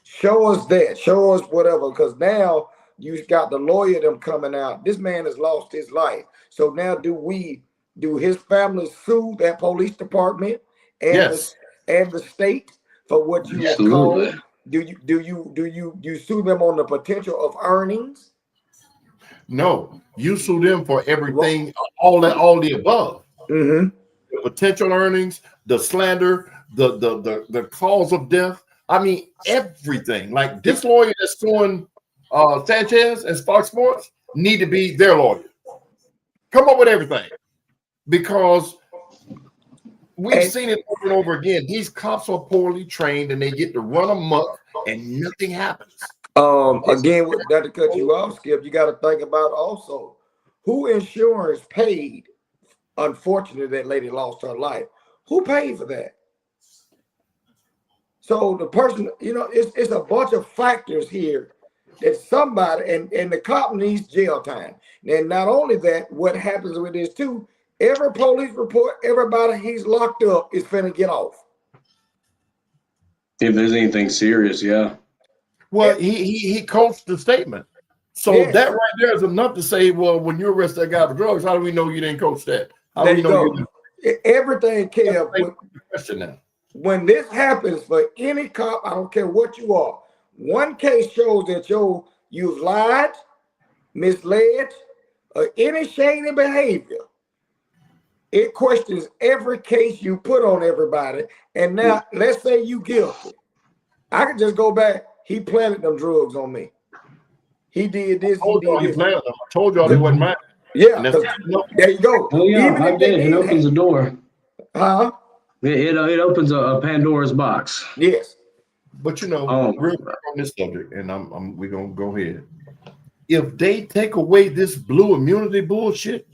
Show us that. Show us whatever, because now you got the lawyer them coming out. This man has lost his life. So now do his family sue that police department and yes. and the state for what you have called? Do you sue them on the potential of earnings? No, you sue them for everything, all the above. Mm-hmm. The potential earnings, the slander, the cause of death. I mean, everything. Like this lawyer that's suing Sanchez and Fox Sports need to be their lawyer. Come up with everything, because we've seen it over and over again. These cops are poorly trained and they get to run amok and nothing happens. Again, not to cut you off, Skip, you got to think about also who insurance paid. Unfortunately, that lady lost her life. Who paid for that? So the person, it's a bunch of factors here that somebody, and the cop needs jail time. And not only that, what happens with this too, every police report, everybody he's locked up is finna get off. If there's anything serious, yeah. Well, he coached the statement. So that right there is enough to say, well, when you arrest that guy for drugs, how do we know you didn't coach that? How do we know you didn't? Everything, Kev, when this happens for any cop, I don't care what you are, one case shows that you've lied, misled, or any shady behavior. It questions every case you put on everybody. And now, let's say you guilty. I can just go back. He planted them drugs on me. He did this. He did this. I told y'all they wasn't mine. Yeah, there you go. Oh, yeah, even I did. It opens a door. Huh? It opens a Pandora's box. Yes. But real quick on this subject, and we're gonna go ahead. If they take away this blue immunity bullshit,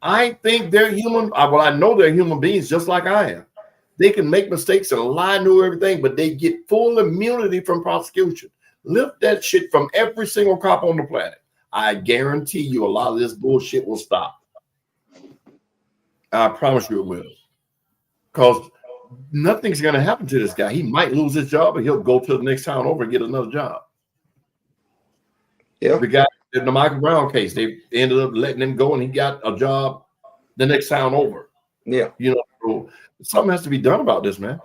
I think they're human. Well, I know they're human beings just like I am. They can make mistakes and lie to everything, but they get full immunity from prosecution. Lift that shit from every single cop on the planet. I guarantee you a lot of this bullshit will stop. I promise you it will. Because nothing's going to happen to this guy. He might lose his job, but he'll go to the next town over and get another job. Yeah. The guy in the Michael Brown case, they ended up letting him go and he got a job the next town over. Yeah. So something has to be done about this, man.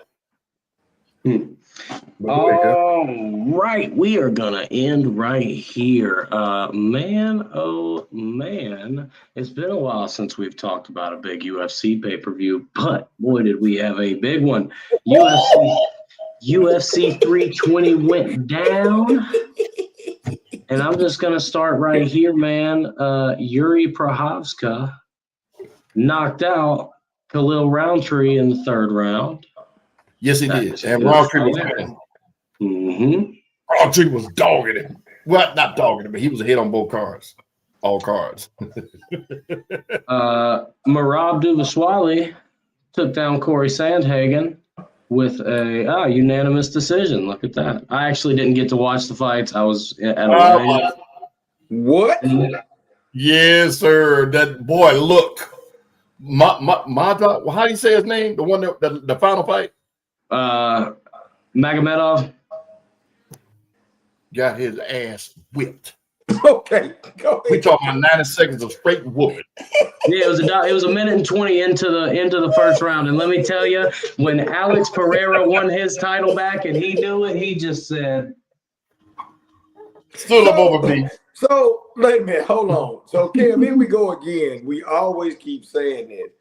All right, we are gonna end right here. Man, oh man, it's been a while since we've talked about a big UFC pay-per-view, but boy, did we have a big one. UFC 320 went down, and I'm just gonna start right here, man. Yuri Prochazka knocked out Khalil Roundtree in the third round. Yes, he did. And Roundtree was winning. Roundtree was dogging him. Well, not dogging him, but he was a hit on both cards. All cards. Marab Duvaswali took down Corey Sandhagen with a unanimous decision. Look at that. I actually didn't get to watch the fights. I was at a What? Yes, sir. That boy, look. How do you say his name? The one the final fight? Magomedov got his ass whipped. Okay, go ahead. We talking about 90 seconds of straight whooping. Yeah, it was a minute and 20 into the first round, and let me tell you, when Alex Pereira won his title back and he knew it, he just said, "Stood up over me." So wait a minute, hold on. So Kev, here we go again. We always keep saying this.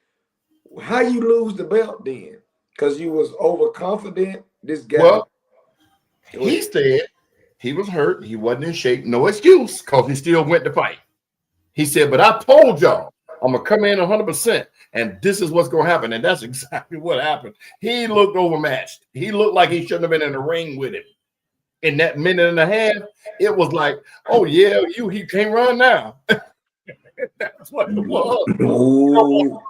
How you lose the belt then? Because you was overconfident. This guy. Well, he said he was hurt. He wasn't in shape. No excuse, because he still went to fight. He said, but I told y'all I'm going to come in 100%, and this is what's going to happen. And that's exactly what happened. He looked overmatched. He looked like he shouldn't have been in the ring with him. In that minute and a half, it was like, oh, yeah, he can't run now. That's what it was. Ooh.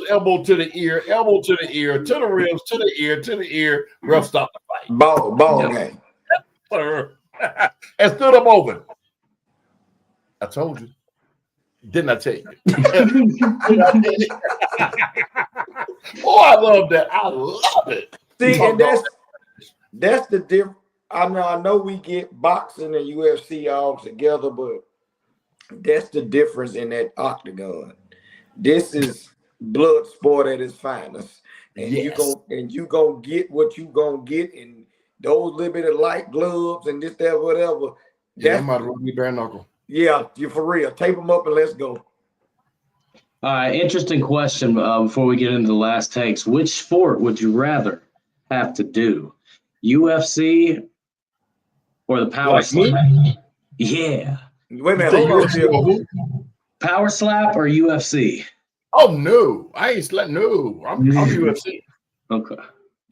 Elbow to the ear, elbow to the ear, to the ribs, to the ear, to the ear. Ref stopped the fight. Ball game. And stood him over. I told you. Didn't I tell you? Oh, I love that. I love it. See, and that's the difference. I know we get boxing and UFC all together, but that's the difference in that octagon. This is blood sport at its finest, and yes. you gonna get what you gonna get, and those little bit of light gloves and this, that, whatever. Yeah, I'm about to be bare knuckle. Yeah, you for real. Tape them up and let's go. Interesting question before we get into the last takes. Which sport would you rather have to do? UFC or the power slap? Yeah. Wait a minute. Hold on. Power slap or UFC? Oh, no. I ain't slept. No. I'm UFC. Okay.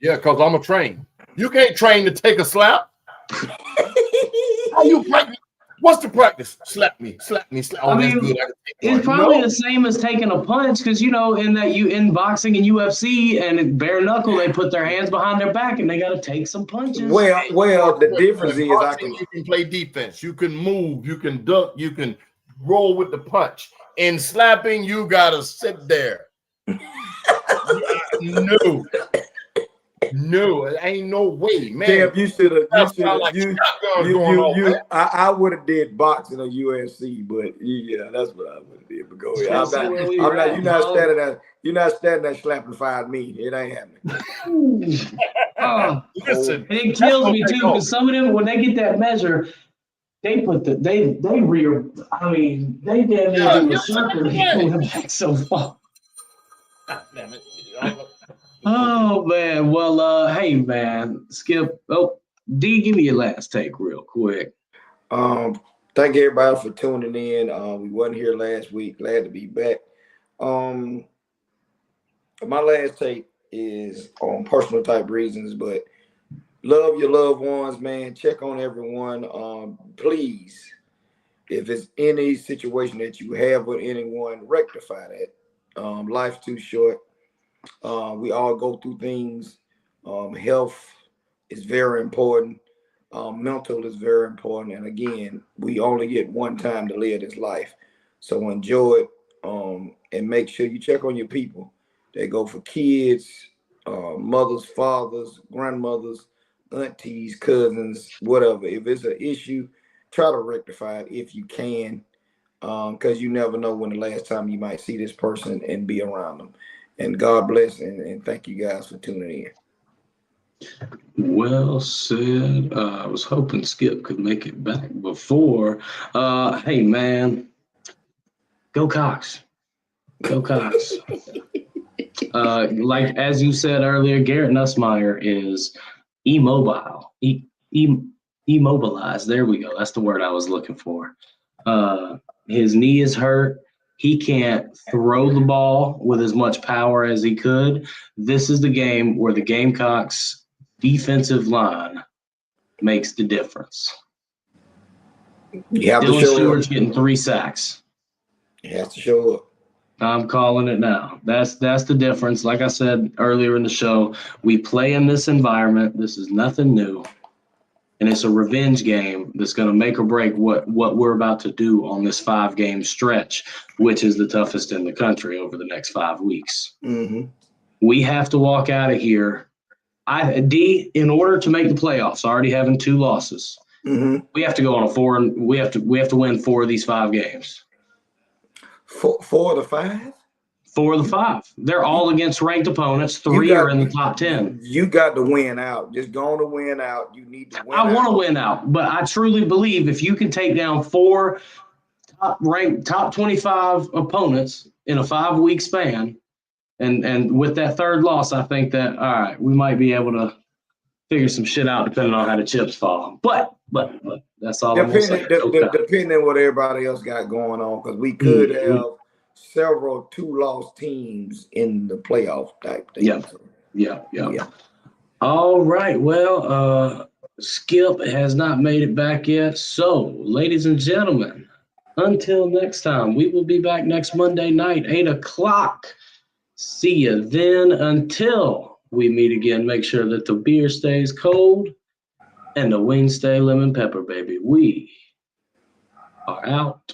Yeah, because I'm a train. You can't train to take a slap. How you practice? What's the practice? Slap me. Oh, I that's mean, good. it's probably the same as taking a punch because in boxing and UFC and bare knuckle, they put their hands behind their back and they got to take some punches. Well, the difference is you can play defense, you can move, you can duck, you can roll with the punch. In slapping, you gotta sit there. No, it ain't no way, man. Kev, you should have. I would have did boxing or UFC, but yeah, that's what I would have did. But go ahead. You're not standing there slapping 5 me. It ain't happening. Listen, it kills me too because some of them, when they get that measure, they put they damn near do the circle. They pull them back so far. Damn it. Oh man, well, hey man, Skip. Oh, D, give me your last take real quick. Thank everybody for tuning in. We wasn't here last week. Glad to be back. My last take is on personal type reasons, but love your loved ones, man. Check on everyone. Please, if it's any situation that you have with anyone, rectify that. Life's too short. We all go through things. Health is very important. Mental is very important. And again, we only get one time to live this life. So enjoy it, and make sure you check on your people. They go for kids, mothers, fathers, grandmothers, aunties, cousins, whatever. If it's an issue, try to rectify it if you can, because you never know when the last time you might see this person and be around them. And God bless, and thank you guys for tuning in. Well said. I was hoping Skip could make it back before. Hey, man, go Cox. Go Cox. Like as you said earlier, Garrett Nussmeier is immobile. Immobilized. There we go. That's the word I was looking for. His knee is hurt. He can't throw the ball with as much power as he could. This is the game where the Gamecocks defensive line makes the difference. Dylan Stewart's getting 3 sacks. He has to show up. I'm calling it now. That's the difference. Like I said earlier in the show, we play in this environment. This is nothing new. And it's a revenge game that's going to make or break what we're about to do on this 5-game stretch, which is the toughest in the country over the next 5 weeks. Mm-hmm. We have to walk out of here. In order to make the playoffs, already having 2 losses, we have to go on a 4, and we have to win 4 of these 5 games. 4 of the 5? 4 of the 5. They're all against ranked opponents. 3 are in the top 10. You got to win out. Just going to win out. You need to win out. I want to win out, but I truly believe if you can take down 4 top 25 opponents in a 5-week span, and with that 3rd loss, I think that, all right, we might be able to figure some shit out depending on how the chips fall. But that's all I'm going to say. Depending on what everybody else got going on, because we could have several 2-loss teams in the playoff type thing. Yeah. All right. Well, Skip has not made it back yet. So, ladies and gentlemen, until next time, we will be back next Monday night, 8 o'clock. See you then. Until we meet again, make sure that the beer stays cold and the wings stay lemon pepper, baby. We are out.